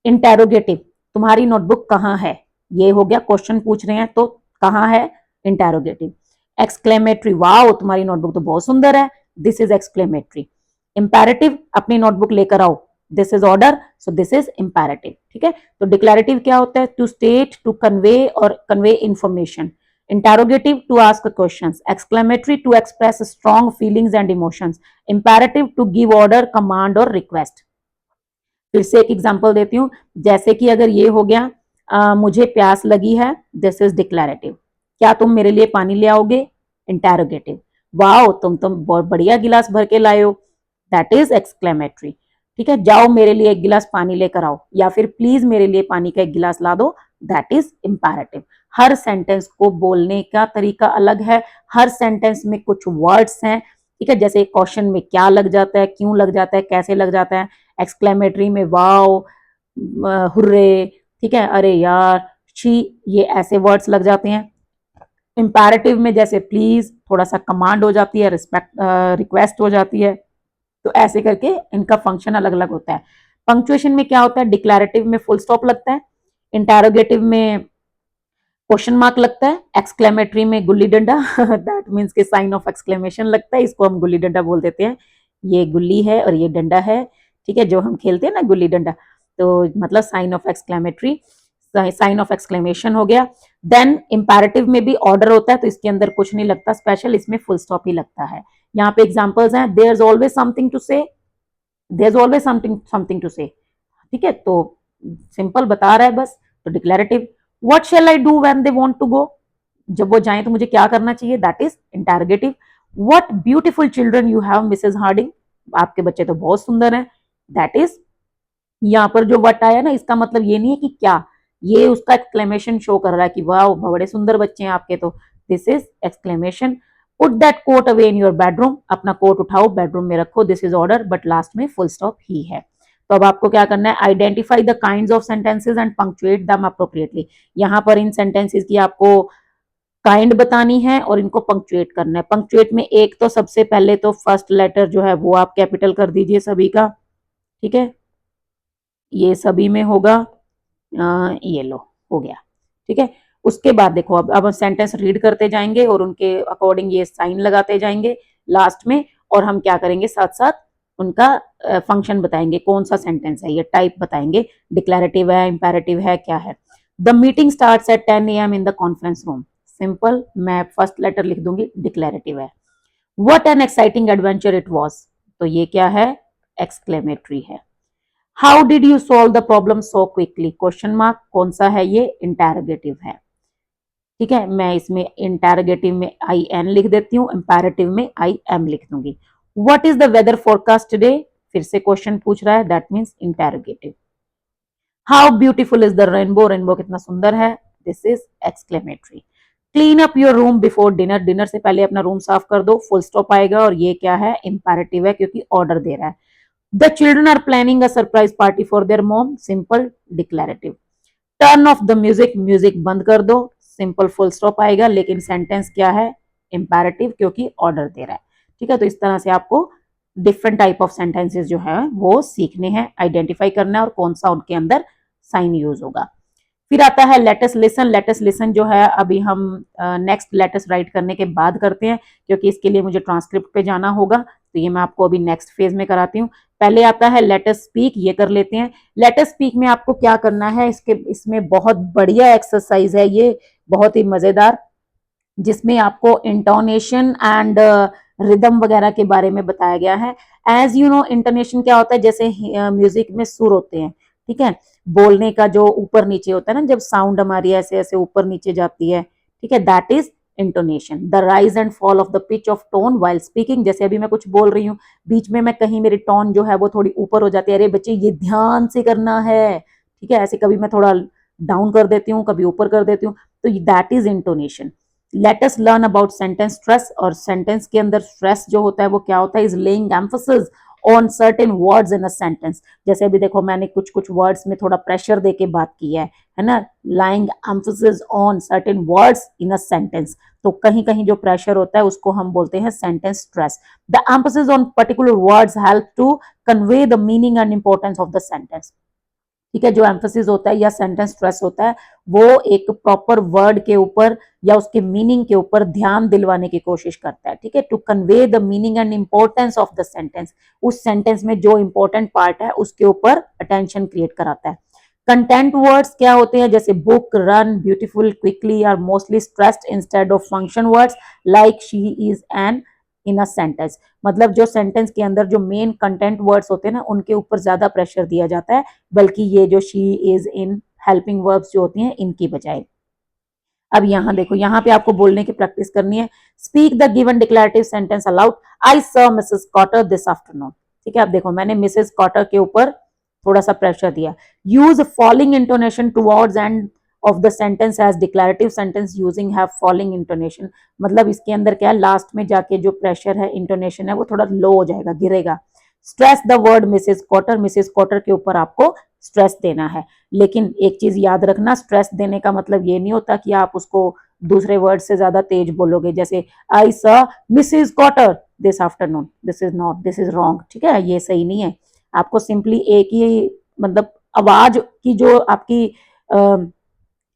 इंटेरोगेटिव, तुम्हारी नोटबुक कहाँ है, ये हो गया क्वेश्चन पूछ रहे हैं तो कहाँ है, इंटेरोगेटिव। एक्सक्लेमेटरी, वाओ तुम्हारी नोटबुक तो बहुत सुंदर है, दिस इज एक्सक्लेमेटरी। इंपेरेटिव, अपनी नोटबुक लेकर आओ, this is order, so this is imperative, ठीक है। तो डिक्लेरेटिव क्या होता है, टू स्टेट, टू कन्वे और convey information. Interrogative, to ask questions. Exclamatory, to express strong feelings and emotions. Imperative, to give order, command और रिक्वेस्ट। फिर से एक एग्जांपल देती हूँ, जैसे कि अगर ये हो गया मुझे प्यास लगी है, दिस इज डिक्लेरेटिव। क्या तुम मेरे लिए पानी ले आओगे, इंटेरोगेटिव। वाओ तुम बहुत बढ़िया गिलास भर के लाए हो, दैट इज एक्सक्लेमेटरी, ठीक है। जाओ मेरे लिए एक गिलास पानी लेकर आओ, या फिर प्लीज मेरे लिए पानी का एक गिलास ला दो, that is imperative. Her sentence को बोलने का तरीका अलग है, हर सेंटेंस में कुछ वर्ड्स हैं, ठीक है, जैसे क्वेश्चन में क्या लग जाता है, क्यों लग जाता है, कैसे लग जाता है। एक्सक्लेमेटरी में वाओ, हुर्रे, ठीक है, अरे यार, शी, ये ऐसे वर्ड्स लग जाते हैं। इंपेरेटिव में जैसे प्लीज, थोड़ा सा कमांड हो जाती है, रिस्पेक्ट रिक्वेस्ट हो जाती है। तो ऐसे करके इनका फंक्शन अलग अलग होता है। पंक्चुएशन में क्या होता है, डिक्लेरेटिव में फुल स्टॉप लगता है, इंटेरोगेटिव में क्वेश्चन मार्क लगता है, एक्सक्लेमेटरी में गुल्ली डंडा दैट मीन्स के साइन ऑफ एक्सक्लेमेशन लगता है, इसको हम गुल्ली डंडा बोल देते हैं। ये गुल्ली है और ये डंडा है, ठीक है, जो हम खेलते हैं ना गुल्ली डंडा, तो मतलब sign of exclamatory, sign of exclamation हो गया। देन इंपेरेटिव में भी ऑर्डर होता है, तो इसके अंदर कुछ नहीं लगता स्पेशल, इसमें फुल स्टॉप ही लगता है। यहाँ पे एग्जांपल्स हैं, there is always something to say, there is always something to say, ठीक है, तो सिंपल बता रहा है बस। तो declarative, what shall I do when they want to go, जब वो जाएं तो मुझे क्या करना चाहिए, that is interrogative. What beautiful children you have Mrs Harding, आपके बच्चे तो बहुत सुंदर हैं, दैट इज, यहाँ पर जो वट आया ना, इसका मतलब ये नहीं है कि क्या, ये उसका एक्सक्लेमेशन शो कर रहा है कि वाह बड़े सुंदर बच्चे हैं आपके, तो this is exclamation. Put that coat away in your bedroom, अपना कोट उठाओ बेडरूम में रखो, this is order, but last में फुल स्टॉप ही है। तो अब आपको क्या करना है, identify the kinds of sentences and punctuate them appropriately. यहाँ पर इन सेंटेंसेस की आपको काइंड बतानी है और इनको पंक्चुएट करना है। पंक्चुएट में एक तो सबसे पहले तो फर्स्ट लेटर जो है वो आप कैपिटल कर दीजिए सभी का, ठीक है, ये सभी में होगा, ये लो हो गया, ठीक है। उसके बाद देखो अब हम सेंटेंस रीड करते जाएंगे और उनके अकॉर्डिंग ये साइन लगाते जाएंगे लास्ट में, और हम क्या करेंगे साथ साथ उनका फंक्शन बताएंगे, कौन सा सेंटेंस है, ये टाइप बताएंगे, डिक्लेरेटिव है, इंपेरेटिव है, क्या है। The meeting starts at 10 AM in the conference room, simple, मैं फर्स्ट लेटर लिख दूंगी, डिक्लेरेटिव है। What an exciting adventure it was, तो ये क्या है, एक्सक्लेमेटरी है। How did you solve the problem so quickly, question mark, कौन सा है ये, इंटेरोगेटिव है, ठीक है। मैं इसमें इंटेरोगेटिव में आई एन लिख देती हूँ, इंपेरेटिव में आई एम लिख दूंगी। What is the weather forecast today, फिर से क्वेश्चन पूछ रहा है, that means interrogative. How beautiful is the rainbow, rainbow कितना सुंदर है, this is exclamatory. Clean up your room before dinner, dinner से पहले अपना रूम साफ कर दो, फुल स्टॉप आएगा, और ये क्या है, इंपेरेटिव है क्योंकि ऑर्डर दे रहा है। The children are planning a surprise party for their mom, simple, declarative. Turn off the music, music बंद कर दो, सिंपल, फुल स्टॉप आएगा, लेकिन सेंटेंस क्या है, इंपेरेटिव क्योंकि ऑर्डर दे रहा है, ठीक है। तो इस तरह से आपको डिफरेंट टाइप ऑफ सेंटेंसेस जो है वो सीखने हैं, आइडेंटिफाई करना है और कौन सा उनके अंदर साइन यूज होगा। फिर आता है लेटस लिसन। लेटस लिसन जो है अभी हम नेक्स्ट लेटस राइट करने के बाद करते हैं, क्योंकि इसके लिए मुझे ट्रांसक्रिप्ट पे जाना होगा, तो ये मैं आपको अभी नेक्स्ट फेज में कराती हूँ। पहले आता है लेटस स्पीक, ये कर लेते हैं। लेटस स्पीक में आपको क्या करना है, इसमें बहुत बढ़िया एक्सरसाइज है ये, बहुत ही मजेदार, जिसमें आपको इंटोनेशन एंड रिदम वगैरह के बारे में बताया गया है। एज यू नो, इंटोनेशन क्या होता है, जैसे म्यूजिक में सुर होते हैं, ठीक है, बोलने का जो ऊपर नीचे होता है ना, जब साउंड हमारी ऐसे ऐसे ऊपर नीचे जाती है, ठीक है, that is intonation. The rise and fall of the pitch of tone while speaking, जैसे अभी मैं कुछ बोल रही हूँ, बीच में मैं कहीं मेरी टोन जो है वो थोड़ी ऊपर हो जाती है, अरे बच्चे ये ध्यान से करना है, ठीक है, ऐसे कभी मैं थोड़ा डाउन कर देती हूँ, कभी ऊपर कर देती हूँ, तो that is intonation. Let us learn about sentence stress, और सेंटेंस के अंदर स्ट्रेस जो होता है वो क्या होता है, is laying emphasis on certain words in a sentence. जैसे अभी देखो मैंने कुछ कुछ वर्ड्स में थोड़ा प्रेशर देके बात की है ना, lying emphasis on certain words in a sentence, तो कहीं कहीं जो प्रेशर होता है उसको हम बोलते हैं sentence stress. The emphasis on particular words help to convey the meaning and importance of the sentence, ठीक है, जो एम्फोसिस होता है या सेंटेंस स्ट्रेस होता है वो एक प्रॉपर वर्ड के ऊपर या उसके मीनिंग के ऊपर ध्यान दिलवाने की कोशिश करता है, ठीक है, to convey the meaning and importance of the sentence, उस सेंटेंस में जो इंपॉर्टेंट पार्ट है उसके ऊपर अटेंशन क्रिएट कराता है। कंटेंट वर्ड्स क्या होते हैं, जैसे book, run, beautiful, quickly are mostly stressed instead of function words like she is an in a sentence, मतलब जो सेंटेंस के अंदर जो मेन कंटेंट वर्ड्स होते हैं ना उनके ऊपर ज्यादा प्रेशर दिया जाता है, बल्कि ये जो she is in helping verbs जो होती हैं इनकी बजाय। अब यहाँ देखो, यहाँ पे आपको बोलने की प्रैक्टिस करनी है। Speak the given declarative sentence aloud, I saw Mrs Cotter this afternoon, ठीक है, अब देखो मैंने मिसेस कॉटर के ऊपर थोड़ा सा प्रेशर दिया। Use falling intonation towards end of the sentence as declarative sentence using have falling intonation, मतलब इसके अंदर क्या है, लास्ट में जाके जो प्रेशर है, इंटोनेशन है, वो थोड़ा लो हो जाएगा, गिरेगा। Stress the word Mrs Cotter, Mrs Cotter के ऊपर आपको स्ट्रेस देना है, लेकिन एक चीज याद रखना, स्ट्रेस देने का मतलब ये नहीं होता कि आप उसको दूसरे वर्ड से ज्यादा तेज बोलोगे, जैसे I saw Mrs Cotter this afternoon, this is not, this is wrong, ठीक है, ये सही नहीं है। आपको सिंपली एक ही मतलब आवाज की जो आपकी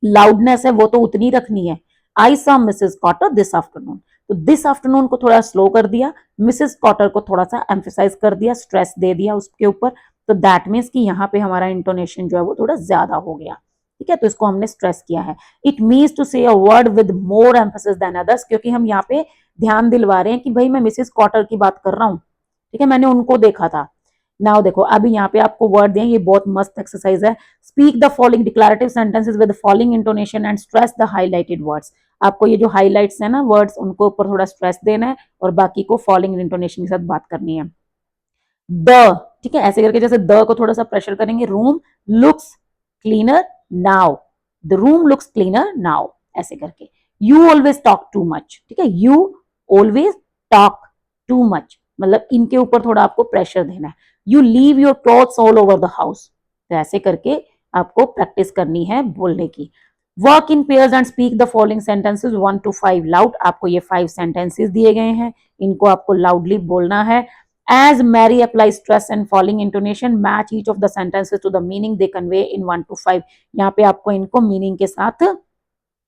लाउडनेस है वो तो उतनी रखनी है। I saw Mrs Cotter this afternoon, तो दिस आफ्टरनून को थोड़ा स्लो कर दिया, मिसेस कॉटर को थोड़ा सा एम्फेसाइज कर दिया, स्ट्रेस दे दिया उसके ऊपर, तो दैट मीन्स कि यहाँ पे हमारा इंटोनेशन जो है वो थोड़ा ज्यादा हो गया, ठीक है, तो इसको हमने स्ट्रेस किया है। इट मीन्स टू से a word with more emphasis than others, क्योंकि हम यहाँ पे ध्यान दिलवा रहे हैं कि भाई मैं मिसेस कॉटर की बात कर रहा हूँ, ठीक है, मैंने उनको देखा था। नाउ देखो अभी यहाँ पे आपको वर्ड दें, ये बहुत मस्त एक्सरसाइज है। Speak the following declarative sentences with following intonation and stress the highlighted words, आपको ये जो हाइलाइट्स है ना वर्ड्स, उनको ऊपर थोड़ा स्ट्रेस देना है और बाकी को फॉलोइंग इंटोनेशन के साथ बात करनी है। द, ठीक है, ऐसे करके जैसे द को थोड़ा सा प्रेशर करेंगे, room looks cleaner now, the room looks cleaner now, ऐसे करके। You always talk too much, ठीक है, you always talk too much, मतलब इनके ऊपर थोड़ा आपको प्रेशर देना है। You leave your clothes all over the house, तो ऐसे करके आपको प्रैक्टिस करनी है बोलने की। Work in pairs and speak the following sentences 1 to 5 loud, आपको ये 5 सेंटेंसेस दिए गए हैं, इनको आपको लाउडली बोलना है। As Mary applies stress and falling intonation, match each of the sentences to the meaning they convey in 1 to 5, यहाँ पे आपको इनको मीनिंग के साथ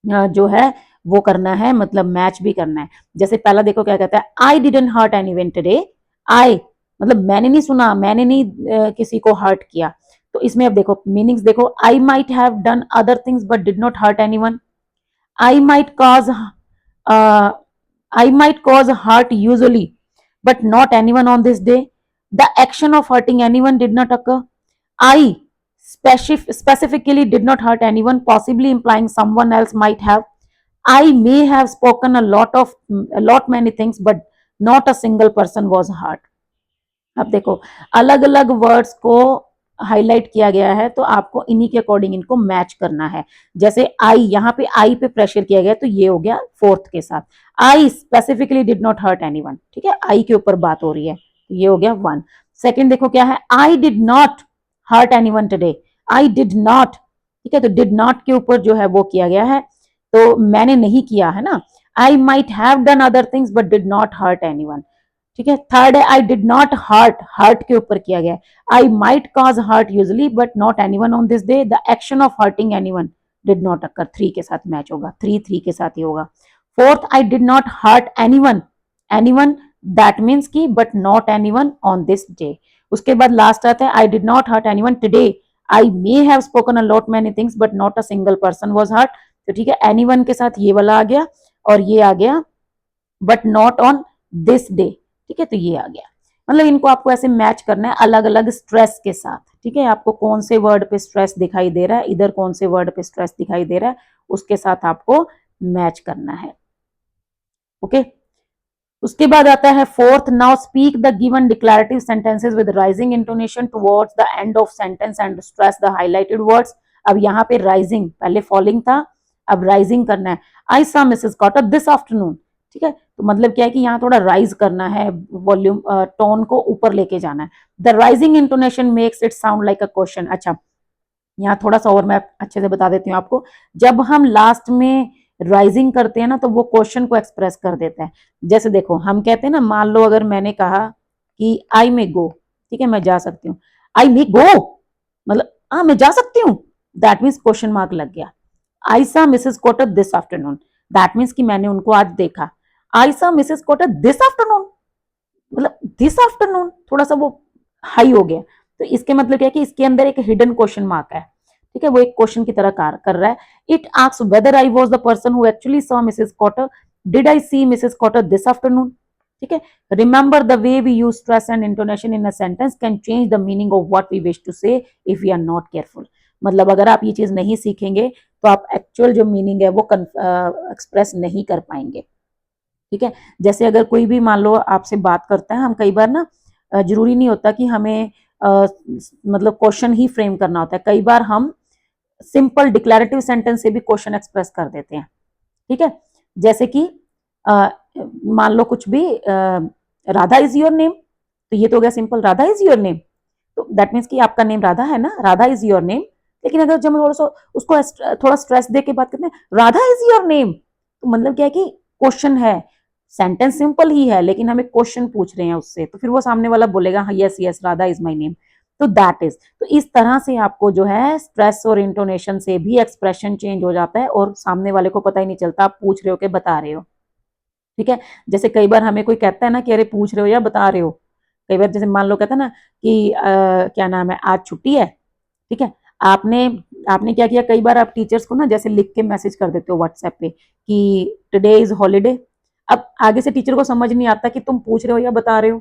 जो है वो करना है, मतलब मैच भी करना है। जैसे पहला देखो क्या कहता है, I didn't hurt anyone today, I मतलब मैंने नहीं सुना, मैंने नहीं किसी को हर्ट किया, तो इसमें अब देखो मीनिंग्स देखो, I might have done other things but did not hurt anyone, I might cause I might cause hurt usually, but not anyone on this day. The action of hurting anyone did not occur. I specifically did not hurt anyone, possibly implying someone else might have. I may have spoken a lot many things, but not a single person was hurt. अब देखो अलग अलग words को highlight किया गया है, तो आपको इन्हीं के अकॉर्डिंग इनको मैच करना है। जैसे आई, यहाँ पे आई पे प्रेशर किया गया, तो ये हो गया फोर्थ के साथ। I specifically did not hurt anyone, ठीक है, आई के ऊपर बात हो रही है, तो ये हो गया 1। सेकंड देखो क्या है, I did not hurt anyone today, I did not, ठीक है, तो डिड नॉट के ऊपर जो है वो किया गया है, तो मैंने नहीं किया है ना। I might have done other things but did not hurt anyone, ठीक है। थर्ड है, I did not hurt, hurt के ऊपर किया गया। I might cause hurt usually but not anyone on this day, the action of hurting anyone did not occur 3 के साथ match होगा, 3 के साथ ही होगा। Fourth, I did not hurt anyone, anyone that means की but not anyone on this day. उसके बाद लास्ट आता है I did not hurt anyone today, I may have spoken a lot many things but not a single person was hurt. तो ठीक है, anyone के साथ ये वाला आ गया और ये आ गया but not on this day. ठीक है, तो ये आ गया। मतलब इनको आपको ऐसे मैच करना है अलग अलग स्ट्रेस के साथ। ठीक है, आपको कौन से वर्ड पे स्ट्रेस दिखाई दे रहा है, इधर कौन से वर्ड पे स्ट्रेस दिखाई दे रहा है, उसके साथ आपको मैच करना है। ओके, उसके बाद आता है fourth, now speak the given declarative sentences with rising intonation towards the end of sentence and stress the highlighted words. अब यहाँ पे राइजिंग, पहले फॉलिंग था, अब राइजिंग करना है। आई saw Mrs Cotter this afternoon. ठीक है, तो मतलब क्या है कि यहाँ थोड़ा राइज करना है, वॉल्यूम टोन को ऊपर लेके जाना है। The rising intonation makes it sound like a question. अच्छा, यहाँ थोड़ा सा और मैं अच्छे से बता देती हूँ आपको। जब हम लास्ट में राइजिंग करते हैं ना तो वो क्वेश्चन को एक्सप्रेस कर देता है। जैसे देखो, हम कहते हैं ना, मान लो अगर मैंने कहा कि आई मे गो, ठीक है, मैं जा सकती हूँ, आई मे गो मतलब हाँ मैं जा सकती हूँ, दैट मीन्स क्वेश्चन मार्क लग गया। I saw Mrs Cotter this afternoon, that means कि मैंने उनको आज देखा। I saw Mrs Cotter this afternoon, मतलब दिस आफ्टरनून थोड़ा सा वो हाई हो गया। तो इसके मतलब क्या है कि इसके अंदर एक हिडन क्वेश्चन मार्क है। ठीक है, वो एक क्वेश्चन की तरह कार्य कर रहा है। It asks whether I was the person who actually saw Mrs Cotter, did I see Mrs Cotter this afternoon. ठीक है, remember the way we use stress and intonation in a sentence can change the meaning of what we wish to say if we are not careful. मतलब अगर आप ये चीज नहीं सीखेंगे तो आप एक्चुअल जो मीनिंग है वो एक्सप्रेस नहीं कर पाएंगे। ठीक है, जैसे अगर कोई भी मान लो आपसे बात करता है, हम कई बार ना जरूरी नहीं होता कि हमें मतलब क्वेश्चन ही फ्रेम करना होता है, कई बार हम सिंपल डिक्लेरेटिव सेंटेंस से भी क्वेश्चन एक्सप्रेस कर देते हैं। ठीक है, जैसे कि मान लो कुछ भी राधा इज योर नेम, तो ये तो हो गया simple, Radha is your name, तो दैट मीन्स कि आपका नेम राधा है ना, राधा इज योर नेम। लेकिन अगर जब हम थोड़ा सा उसको थोड़ा स्ट्रेस दे के बात करते हैं, राधा इज योर नेम, तो मतलब क्या है कि क्वेश्चन है, सेंटेंस सिंपल ही है लेकिन हमें क्वेश्चन पूछ रहे हैं उससे, तो फिर वो सामने वाला बोलेगा हाँ yes yes Radha is my name. तो दैट इज, तो इस तरह से आपको जो है स्ट्रेस और इंटोनेशन से भी एक्सप्रेशन चेंज हो जाता है और सामने वाले को पता ही नहीं चलता आप पूछ रहे हो कि बता रहे हो। ठीक है, जैसे कई बार हमें कोई कहता है ना कि अरे पूछ रहे हो या बता रहे हो। कई बार जैसे मान लो कहता है ना कि क्या नाम है आज छुट्टी है। ठीक है, आपने आपने क्या किया, कई बार आप टीचर्स को ना जैसे लिख के मैसेज कर देते हो व्हाट्सएप पे कि टुडे इज हॉलीडे। अब आगे से टीचर को समझ नहीं आता कि तुम पूछ रहे हो या बता रहे हो।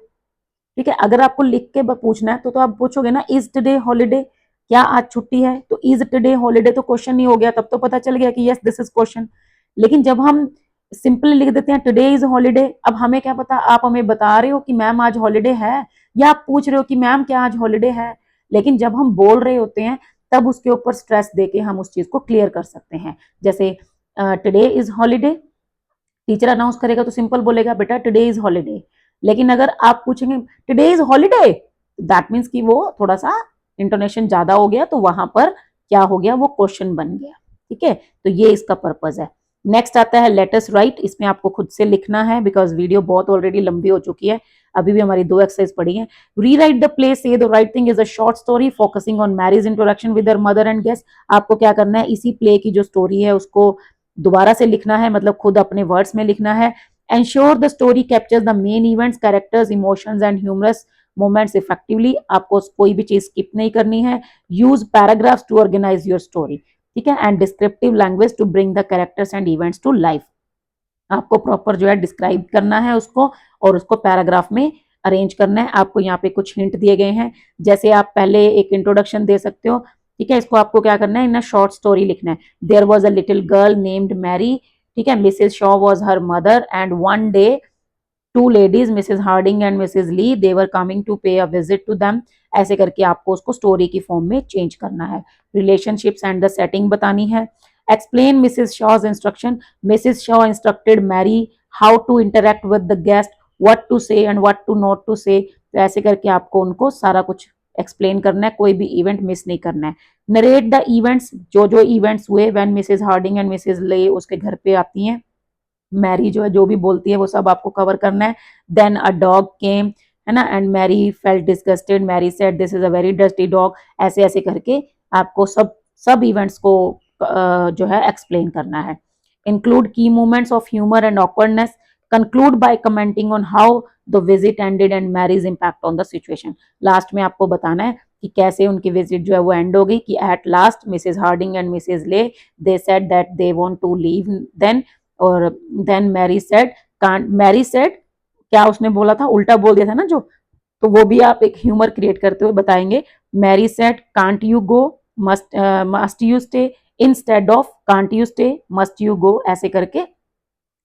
ठीक है, अगर आपको लिख के पूछना है तो आप पूछोगे ना इज टुडे हॉलीडे, क्या आज छुट्टी है, तो इज टुडे हॉलीडे तो क्वेश्चन नहीं हो गया, तब तो पता चल गया कि यस दिस इज क्वेश्चन। लेकिन जब हम सिंपली लिख देते हैं टुडे इज हॉलीडे, अब हमें क्या पता आप हमें बता रहे हो कि मैम आज हॉलीडे है या आप पूछ रहे हो कि मैम क्या आज हॉलीडे है। लेकिन जब हम बोल रहे होते हैं तब उसके ऊपर स्ट्रेस देके हम उस चीज को क्लियर कर सकते हैं। जैसे today is holiday, teacher announce करेगा तो सिंपल बोलेगा बेटा टुडे इज हॉलीडे। लेकिन अगर आप पूछेंगे today is holiday, that means कि वो थोड़ा सा इंटोनेशन ज्यादा हो गया, तो वहां पर क्या हो गया, वो क्वेश्चन बन गया। ठीक है, तो ये इसका पर्पज है। नेक्स्ट आता है लेटस राइट, इसमें आपको खुद से लिखना है बिकॉज वीडियो बहुत ऑलरेडी लंबी हो चुकी है, अभी भी हमारी 2 एक्सरसाइज पड़ी है। रीराइट द प्ले से the right thing is a short story focusing on Mary's introduction with her mother and guest. आपको क्या करना है, इसी प्ले की जो स्टोरी है उसको दोबारा से लिखना है, मतलब खुद अपने वर्ड्स में लिखना है। Ensure the story captures the main events, characters, emotions and humorous moments effectively. आपको कोई भी चीज स्किप नहीं करनी है। Use paragraphs to organise your story. ठीक है, and descriptive language to bring the characters and events to life. आपको प्रॉपर जो है डिस्क्राइब करना है उसको और उसको पैराग्राफ में अरेंज करना है। आपको यहाँ पे कुछ हिंट दिए गए हैं, जैसे आप पहले एक इंट्रोडक्शन दे सकते हो। ठीक है, इसको आपको क्या करना है, इन शॉर्ट स्टोरी लिखना है। There was a little girl named Mary. ठीक है, Mrs Shaw was her mother and one day two ladies Mrs Harding and Mrs Lee they were coming to pay a visit to them. ऐसे करके आपको उसको story की form में change करना है। रिलेशनशिप्स एंड द सेटिंग बतानी है। Explain Mrs Shaw's instruction, Mrs Shaw instructed Mary how to interact with the guest, what to say and what to not to say. तो ऐसे करके आपको उनको सारा कुछ एक्सप्लेन करना है, कोई भी इवेंट मिस नहीं करना है। नरेट द इवेंट्स, जो जो इवेंट्स हुए when Mrs Harding and Mrs Lee उसके घर पे आती हैं, मैरी जो है जो भी बोलती है वो सब आपको कवर करना है। देन अ डॉग केम, है ना, and Mary felt disgusted, Mary said this is a very dusty dog. ऐसे ऐसे करके आपको सब सब इवेंट्स को जो है एक्सप्लेन करना है। इंक्लूड की moments of humour and awkwardness, conclude by commenting on how the visit ended and Mary's impact on the situation. Last में आपको बताना है कि कैसे उनकी विजिट जो है वो एंड होगी, कि at last Mrs Harding and Mrs Lay they said that they want to leave then, और then Mary said can't, Mary said क्या उसने बोला था, उल्टा बोल दिया था ना जो, तो वो भी आप एक ह्यूमर क्रिएट करते हुए बताएंगे। Mary said can't you go, must you stay, instead of can't you stay must you go, ऐसे करके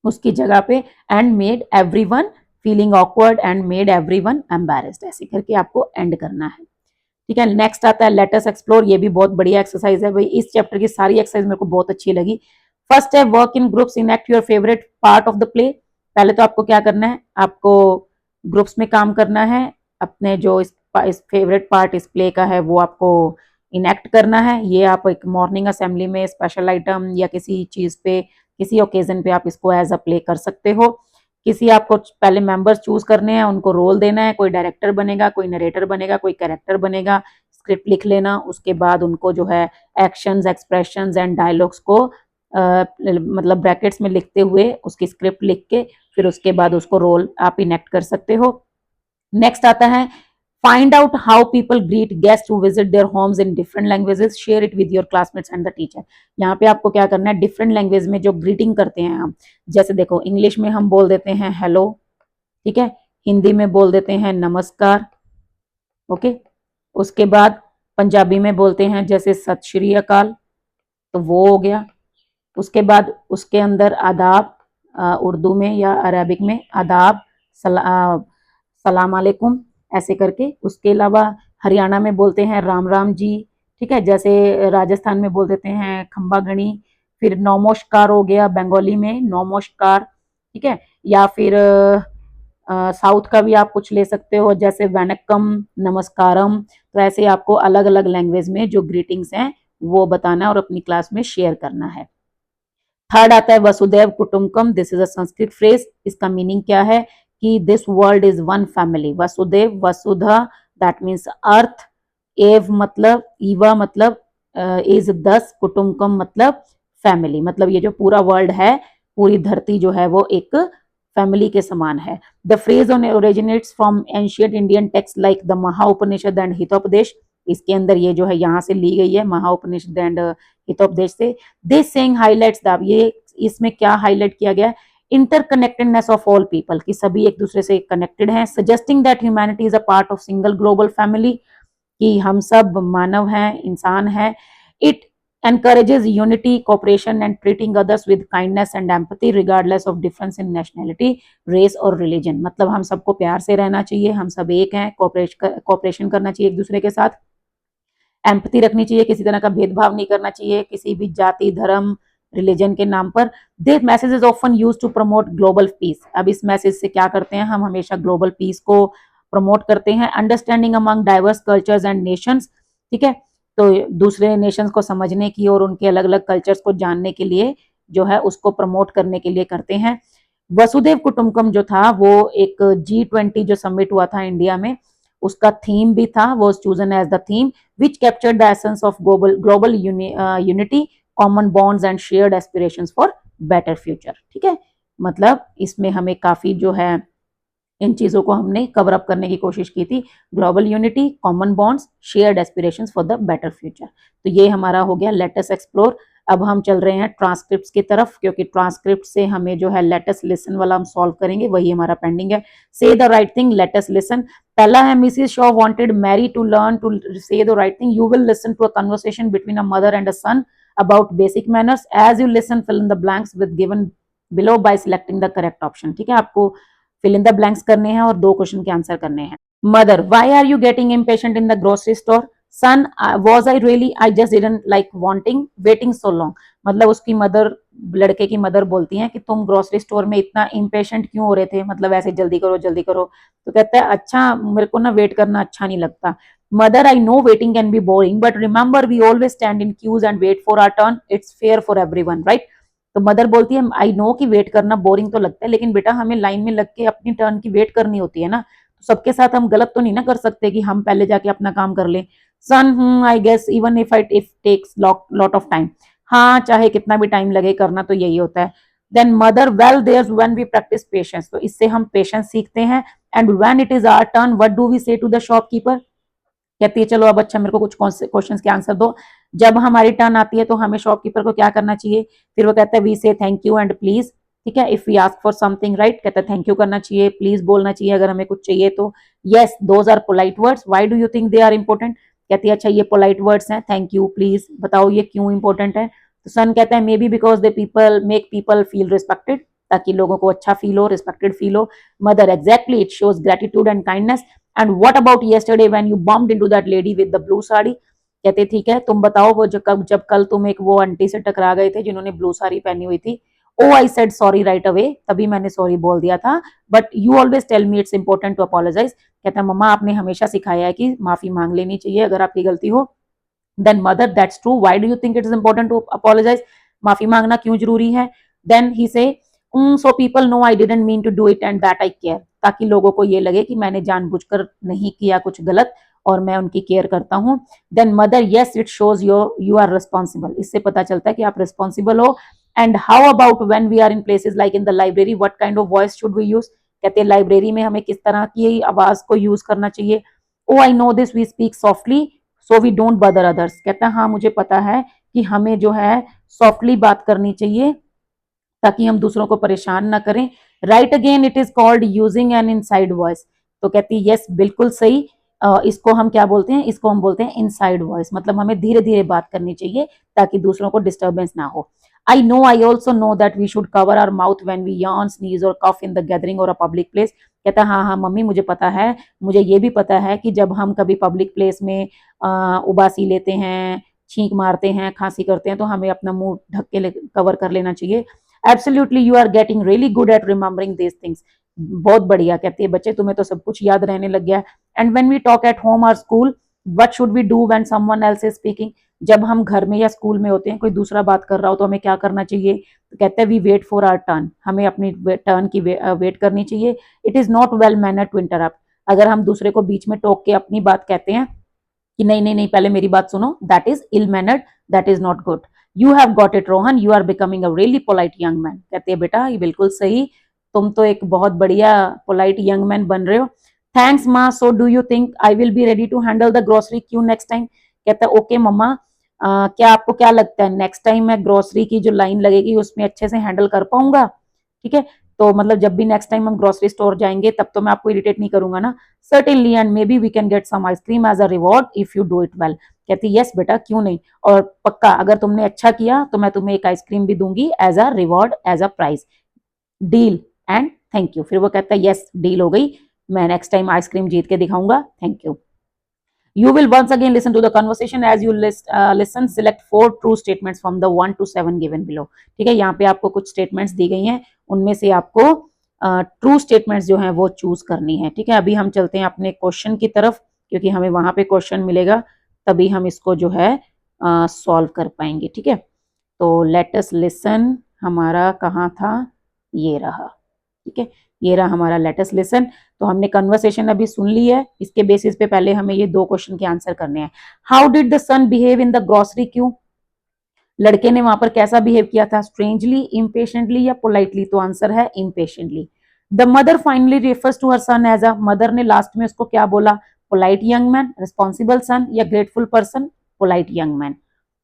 उसकी जगह पे and made everyone feeling awkward and made everyone embarrassed, ऐसे करके आपको एंड करना है। ठीक है, नेक्स्ट आता है लेट अस एक्सप्लोर। ये भी बहुत बढ़िया एक्सरसाइज है भाई, इस चैप्टर की सारी एक्सरसाइज मेरे को बहुत अच्छी लगी। फर्स्ट है work in groups, enact your favourite part of the play. पहले तो आपको क्या करना है, आपको ग्रुप्स में काम करना है, अपने जो इस फेवरेट पार्ट इस प्ले का है वो आपको इनेक्ट करना है। ये आप एक मॉर्निंग असेंबली में स्पेशल आइटम या किसी चीज पे, किसी ओकेजन पे आप इसको एज अ प्ले कर सकते हो। किसी आपको पहले मेंबर्स चूज करने हैं, उनको रोल देना है, कोई डायरेक्टर बनेगा, कोई नरेटर बनेगा, कोई कैरेक्टर बनेगा, स्क्रिप्ट लिख लेना, उसके बाद उनको जो है एक्शंस, एक्सप्रेशंस एंड डायलॉग्स को मतलब ब्रैकेट्स में लिखते हुए उसकी स्क्रिप्ट लिख के फिर उसके बाद उसको रोल आप इनेक्ट कर सकते हो। नेक्स्ट आता है find out how people greet guest who visit their homes in different languages, share it with your classmates and the teacher. यहाँ पे आपको क्या करना है, डिफरेंट लैंग्वेज में जो ग्रीटिंग करते हैं हम, जैसे देखो इंग्लिश में हम बोल देते हैं हेलो, ठीक है, हिंदी में बोल देते हैं नमस्कार, ओके, उसके बाद पंजाबी में बोलते हैं जैसे सत श्री अकाल, तो वो हो गया। उसके बाद उसके अंदर आदाब, उर्दू में या अरबिक में आदाब, सलाम अलैकुम, ऐसे करके। उसके अलावा हरियाणा में बोलते हैं राम राम जी, ठीक है, जैसे राजस्थान में बोल देते हैं खंबा गणी। फिर नमस्कार हो गया बंगाली में नमस्कार, ठीक है, या फिर साउथ का भी आप कुछ ले सकते हो जैसे वनक्कम, नमस्कारम। तो ऐसे आपको अलग अलग लैंग्वेज में जो ग्रीटिंग्स हैं वो बताना और अपनी क्लास में शेयर करना है। थर्ड आता है Vasudev Kutumbakam, this is a Sanskrit phrase. इसका मीनिंग क्या है कि this world is one family. Vasudev, Vasudha that means earth, एव मतलब ईवा मतलब इज 10, कुटुंबकम मतलब फैमिली, मतलब ये जो पूरा वर्ल्ड है, पूरी धरती जो है वो एक फैमिली के समान है। The phrase on originates from ancient Indian text like the Mahaupanishad and Hitopadesha. इसके अंदर ये जो है यहाँ से ली गई है, महाउपनिषद एंड हितोपदेश से। दिस सेइंग हाइलाइट्स द, ये इसमें क्या हाईलाइट किया गया, इंटरकनेक्टेडनेस ऑफ ऑल पीपल, कि सभी एक दूसरे से कनेक्टेड हैं। Suggesting that humanity is a part of single global family, कि हम सब मानव हैं, इंसान हैं। It encourages unity, cooperation and treating others with kindness and empathy regardless of difference in nationality, race और religion। मतलब हम सबको प्यार से रहना चाहिए, हम सब एक हैं, कोऑपरेशन करना चाहिए एक दूसरे के साथ, एम्पैथी रखनी चाहिए, किसी तरह का भेदभाव नहीं करना चाहिए किसी भी जाति, धर्म, रिलीजन के नाम पर। This message is often use to promote global peace. अब इस मैसेज से क्या करते हैं हम, हमेशा ग्लोबल पीस को प्रमोट करते हैं। Understanding among diverse cultures and Nations, ठीक है, तो दूसरे नेशंस को समझने की और उनके अलग अलग कल्चर्स को जानने के लिए जो है उसको प्रमोट करने के लिए करते हैं। वसुदेव कुटुंबकम जो था वो एक G20 जो समिट हुआ था इंडिया में, उसका थीम भी था, वो chosen as the theme which captured the essence of global unity, common bonds and shared aspirations for better future। ठीक है, मतलब इसमें हमें काफी जो है इन चीजों को हमने कवर अप करने की कोशिश की थी, global unity, common bonds, shared aspirations for the better future. तो ये हमारा हो गया लेट अस एक्सप्लोर। अब हम चल रहे हैं ट्रांसक्रिप्ट्स की तरफ, क्योंकि ट्रांसक्रिप्ट से हमें जो है लेट अस लिसन वाला हम सॉल्व करेंगे, वही हमारा पेंडिंग है। Say the right thing, let us listen. पहला है Mrs Shaw wanted Mary to learn to say the right thing. You will listen to a conversation between a mother and a son about basic manners. As you listen fill in the blanks with given below by selecting the correct option. ठीक है, आपको fill in the blanks करने हैं और 2 question के answer करने हैं। Mother, why are you getting impatient in the grocery store? Son, was I really, I just didn't like wanting waiting so long. मतलब उसकी मदर, लड़के की मदर बोलती हैं कि तुम ग्रोसरी स्टोर में इतना इम्पेशेंट क्यों हो रहे थे, मतलब ऐसे जल्दी करो जल्दी करो। तो कहता है अच्छा मेरे को ना वेट करना अच्छा नहीं लगता। Mother, I know waiting can be boring but remember we always stand in queues and wait for our turn, it's fair for everyone, right. तो मदर बोलती है आई नो कि वेट करना बोरिंग तो लगता है, लेकिन बेटा हमें लाइन में लग के अपनी टर्न की वेट करनी होती है ना, तो सबके साथ हम गलत तो नहीं ना कर सकते कि हम पहले जाके अपना काम कर लें। Son, I guess even if takes lot of time. हाँ चाहे कितना भी टाइम लगे, करना तो यही होता है। Then mother, well there when we practice patience, तो इससे हम पेशेंस सीखते हैं। And when it is our turn what do we say to the shopkeeper, कहती है चलो अब अच्छा मेरे को कुछ क्वेश्चन के आंसर दो। जब हमारी टर्न आती है तो हमें शॉपकीपर को क्या करना चाहिए, फिर वो कहता है वी से थैंक यू एंड प्लीज, ठीक है। If we ask for something, right, कहता है थैंक यू करना चाहिए, प्लीज बोलना चाहिए अगर हमें कुछ चाहिए तो। Yes those are polite words, why do you think they are important, कहती है अच्छा ये पोलाइट वर्ड्स हैं, थैंक यू प्लीज, बताओ ये क्यों इंपॉर्टेंट है। तो सन कहता है maybe because they people make people feel respected, ताकि लोगों को अच्छा फील हो, रिस्पेक्टेड फील हो। Mother, exactly, it shows gratitude and kindness. And what about yesterday when you bumped into that lady with the blue sari, कहते ठीक है तुम बताओ वो जब कल तुम एक वो आंटी से टकरा गए थे जिन्होंने ब्लू साड़ी पहनी हुई थी। Oh I said sorry right away, तभी मैंने सॉरी बोल दिया था, but you always tell me it's important to apologise, कहता है मम्मा आपने हमेशा सिखाया है कि माफी मांग लेनी चाहिए अगर आपकी गलती हो। Then mother, that's true, why do you think it is important to apologize, माफी मांगना क्यों जरूरी है। Then he say so people know I didn't mean to do it and that I care, ताकि लोगों को ये लगे कि मैंने जानबूझकर नहीं किया कुछ गलत और मैं उनकी केयर करता हूँ। Then mother, yes it shows you are responsible, इससे पता चलता है कि आप रिस्पॉन्सिबल हो। And how about when we are in places like in the library, what kind of voice should we use, कहते हैं लाइब्रेरी में हमें किस तरह की आवाज को यूज करना चाहिए। Oh I know this, we speak softly so we don't bother others, कहता है हाँ मुझे पता है कि हमें जो है सॉफ्टली बात करनी चाहिए ताकि हम दूसरों को परेशान ना करें। Right again, it is called using an inside voice, तो कहती है यस बिल्कुल सही, इसको हम क्या बोलते हैं, इसको हम बोलते हैं इनसाइड वॉइस, मतलब हमें धीरे धीरे बात करनी चाहिए ताकि दूसरों को डिस्टर्बेंस ना हो। I also know that we should cover our mouth when we yawn, sneeze और कफ इन द गैदरिंग और अ पब्लिक प्लेस, कहता है हाँ हाँ मम्मी मुझे पता है, मुझे ये भी पता है कि जब हम कभी पब्लिक प्लेस में उबासी लेते हैं, छींक मारते हैं, खांसी करते हैं, तो हमें अपना मुंह ढक के कवर कर लेना चाहिए। Absolutely you are getting really good at remembering this things, बहुत बढ़िया, कहती है बच्चे तुम्हें तो सब कुछ याद रहने लग गया। And when we talk at home और school, what should we do when someone else is speaking, जब हम घर में या स्कूल में होते हैं कोई दूसरा बात कर रहा हो तो हमें क्या करना चाहिए, तो कहते हैं we wait for our turn, हमें अपनी टर्न की वेट करनी चाहिए। It is not well manner to interrupt, अगर हम दूसरे को बीच में टोक के अपनी बात कहते हैं कि नहीं नहीं नहीं पहले मेरी बात सुनो, that is ill mannered, that is not good. You have got it Rohan, you are becoming a really polite young man, कहते हैं बेटा ये बिल्कुल सही, तुम तो एक बहुत बढ़िया पोलाइट यंग मैन बन रहे हो। थैंक्स माँ, so do you think I will be ready to handle the grocery queue next time, कहता है ओके मम्मा, क्या आपको क्या लगता है नेक्स्ट टाइम मैं ग्रोसरी की जो लाइन लगेगी उसमें अच्छे से हैंडल कर पाऊंगा, ठीक है। तो मतलब जब भी नेक्स्ट टाइम हम ग्रोसरी स्टोर जाएंगे तब तो मैं आपको इरिटेट नहीं करूंगा ना। Certainly and maybe we can get some ice cream as a reward if you do it well, कहती यस बेटा क्यों नहीं, और पक्का अगर तुमने अच्छा किया तो मैं तुम्हें एक आइसक्रीम भी दूंगी as a reward, as a prize, deal and thank you. फिर वो कहता है यस डील हो गई, मैं नेक्स्ट टाइम आइसक्रीम जीत के दिखाऊंगा, thank you. You will once again listen to the conversation as you listen. Select 4 true statements from the 1 to 7 given below. ठीक है, यहाँ पे आपको कुछ स्टेटमेंट्स दी गई हैं, उनमें से आपको ट्रू स्टेटमेंट्स जो हैं वो चूज करनी है। ठीक है, अभी हम चलते हैं अपने क्वेश्चन की तरफ, क्योंकि हमें वहां पे क्वेश्चन मिलेगा तभी हम इसको जो है सॉल्व कर पाएंगे। ठीक है, तो लेट अस लिसन, हमारा कहाँ था, ये रहा। ठीक है, ये रहा हमारा लेट अस लिसन। तो हमने कन्वर्सेशन अभी सुन ली है, इसके बेसिस पे पहले हमें ये 2 क्वेश्चन के आंसर करने हैं। How did the son behave in the grocery queue, लड़के ने वहां पर कैसा बिहेव किया था, स्ट्रेंजली, इम्पेशेंटली या पोलाइटली, तो आंसर है impatiently. The mother finally refers to her son as a, mother ने लास्ट में उसको क्या बोला, polite young man, responsible son या grateful person, polite young man.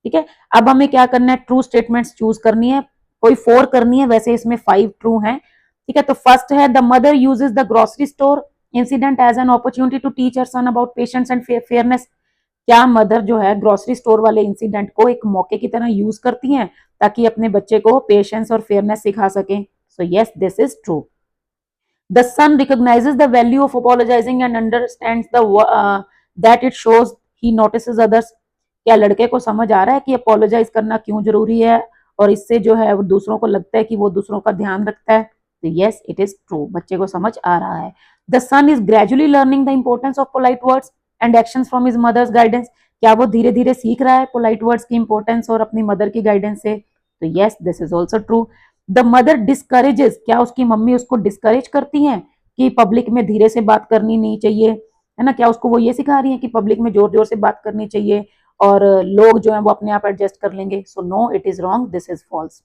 ठीक है, अब हमें क्या करना है, ट्रू स्टेटमेंट्स चूज करनी है, कोई 4 करनी है, वैसे इसमें 5 ट्रू हैं। ठीक है, तो फर्स्ट है the mother uses the grocery store incident as an opportunity to teach her son about patience and fairness, क्या मदर जो है ग्रोसरी स्टोर वाले इंसिडेंट को एक मौके की तरह यूज करती हैं ताकि अपने बच्चे को पेशेंस और फेयरनेस सिखा सकें, so yes this is true. The son recognizes the value of apologizing and understands the that it shows he notices others, क्या लड़के को समझ आ रहा है कि अपोलोजाइज करना क्यों जरूरी है और इससे जो है वो दूसरों को लगता है कि वो दूसरों का ध्यान रखता है, तो यस इट इज ट्रू, बच्चे को समझ आ रहा है। The son is gradually learning the importance of polite words and actions from his mother's guidance, क्या वो धीरे धीरे सीख रहा है पोलाइट वर्ड्स की इंपॉर्टेंस और अपनी मदर की गाइडेंस से, तो yes this is also true. The mother discourages, क्या उसकी मम्मी उसको डिस्करेज करती हैं कि पब्लिक में धीरे से बात करनी नहीं चाहिए, है ना, क्या उसको वो ये सिखा रही है कि पब्लिक में जोर जोर से बात करनी चाहिए और लोग जो है वो अपने आप एडजस्ट कर लेंगे। So no, it is wrong, this is false.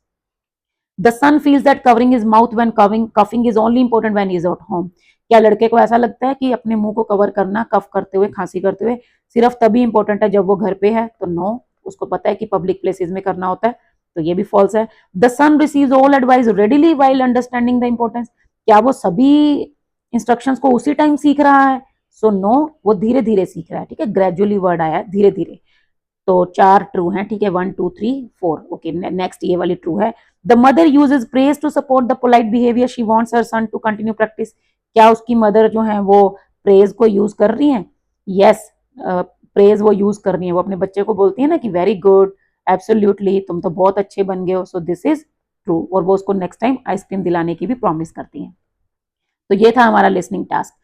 The son feels that covering his mouth when coughing is only important when he is at home. क्या लड़के को ऐसा लगता है कि अपने मुंह को कवर करना कफ करते हुए, खांसी करते हुए सिर्फ तभी इंपॉर्टेंट है जब वो घर पे है? तो नो, उसको पता है कि पब्लिक प्लेसेस में करना होता है। तो ये भी फॉल्स है। The son receives all advice readily while understanding the importance. क्या वो सभी इंस्ट्रक्शंस को उसी टाइम सीख रहा है? सो नो, वो धीरे धीरे सीख रहा है। ठीक है, ग्रेजुअली वर्ड आया है, धीरे धीरे। तो 4 ट्रू हैं। ठीक है, 1 2 3 4। ओके, नेक्स्ट ये वाली ट्रू है। The mother uses praise to support the polite behaviour, she wants her son to continue practice. क्या उसकी मदर जो है वो प्रेज को यूज कर रही हैं? यस, प्रेज वो यूज कर रही है। वो अपने बच्चे को बोलती है ना कि वेरी गुड, एब्सोल्युटली, तुम तो बहुत अच्छे बन गए हो। सो दिस इज ट्रू। और वो उसको नेक्स्ट टाइम आइसक्रीम दिलाने की भी प्रॉमिस करती हैं। तो ये था हमारा लिसनिंग टास्क।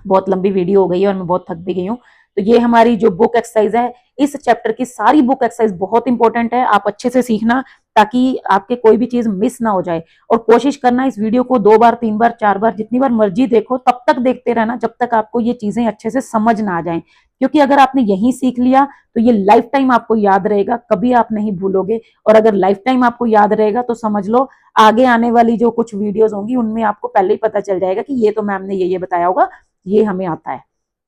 बहुत लंबी वीडियो हो गई है और मैं बहुत थक भी गई हूँ। तो ये हमारी जो बुक एक्सरसाइज है, इस चैप्टर की सारी बुक एक्सरसाइज बहुत इंपॉर्टेंट है, आप अच्छे से सीखना ताकि आपके कोई भी चीज मिस ना हो जाए। और कोशिश करना इस वीडियो को 2 बार 3 बार 4 बार जितनी बार मर्जी देखो, तब तक देखते रहना जब तक आपको ये चीजें अच्छे से समझ ना आ जाए। क्योंकि अगर आपने यही सीख लिया तो ये लाइफ टाइम आपको याद रहेगा, कभी आप नहीं भूलोगे। और अगर लाइफ टाइम आपको याद रहेगा तो समझ लो आगे आने वाली जो कुछ वीडियोस होंगी उनमें आपको पहले ही पता चल जाएगा कि ये तो मैम ने ये बताया होगा, ये हमें आता है।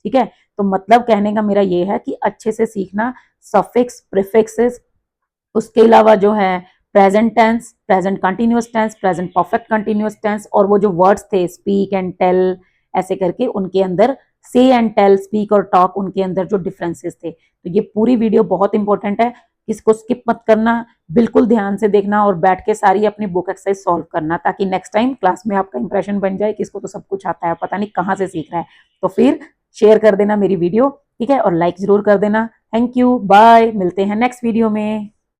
ठीक है, तो मतलब कहने का मेरा ये है कि अच्छे से सीखना सफिक्स, प्रीफिक्सेस, उसके अलावा जो है present tense, present continuous tense, present perfect continuous tense, और वो जो वर्ड्स थे स्पीक एंड टेल ऐसे करके, उनके अंदर से एंड टेल, स्पीक और टॉक, उनके अंदर जो डिफरेंसेस थे। तो ये पूरी वीडियो बहुत इंपॉर्टेंट है, इसको स्किप मत करना, बिल्कुल ध्यान से देखना और बैठ के सारी अपनी बुक एक्सरसाइज सॉल्व करना, ताकि नेक्स्ट टाइम क्लास में आपका इंप्रेशन बन जाए कि इसको तो सब कुछ आता है, पता नहीं कहाँ से सीख रहा है। तो फिर शेयर कर देना मेरी वीडियो, ठीक है, और लाइक जरूर कर देना। थैंक यू, बाय, मिलते हैं नेक्स्ट वीडियो में।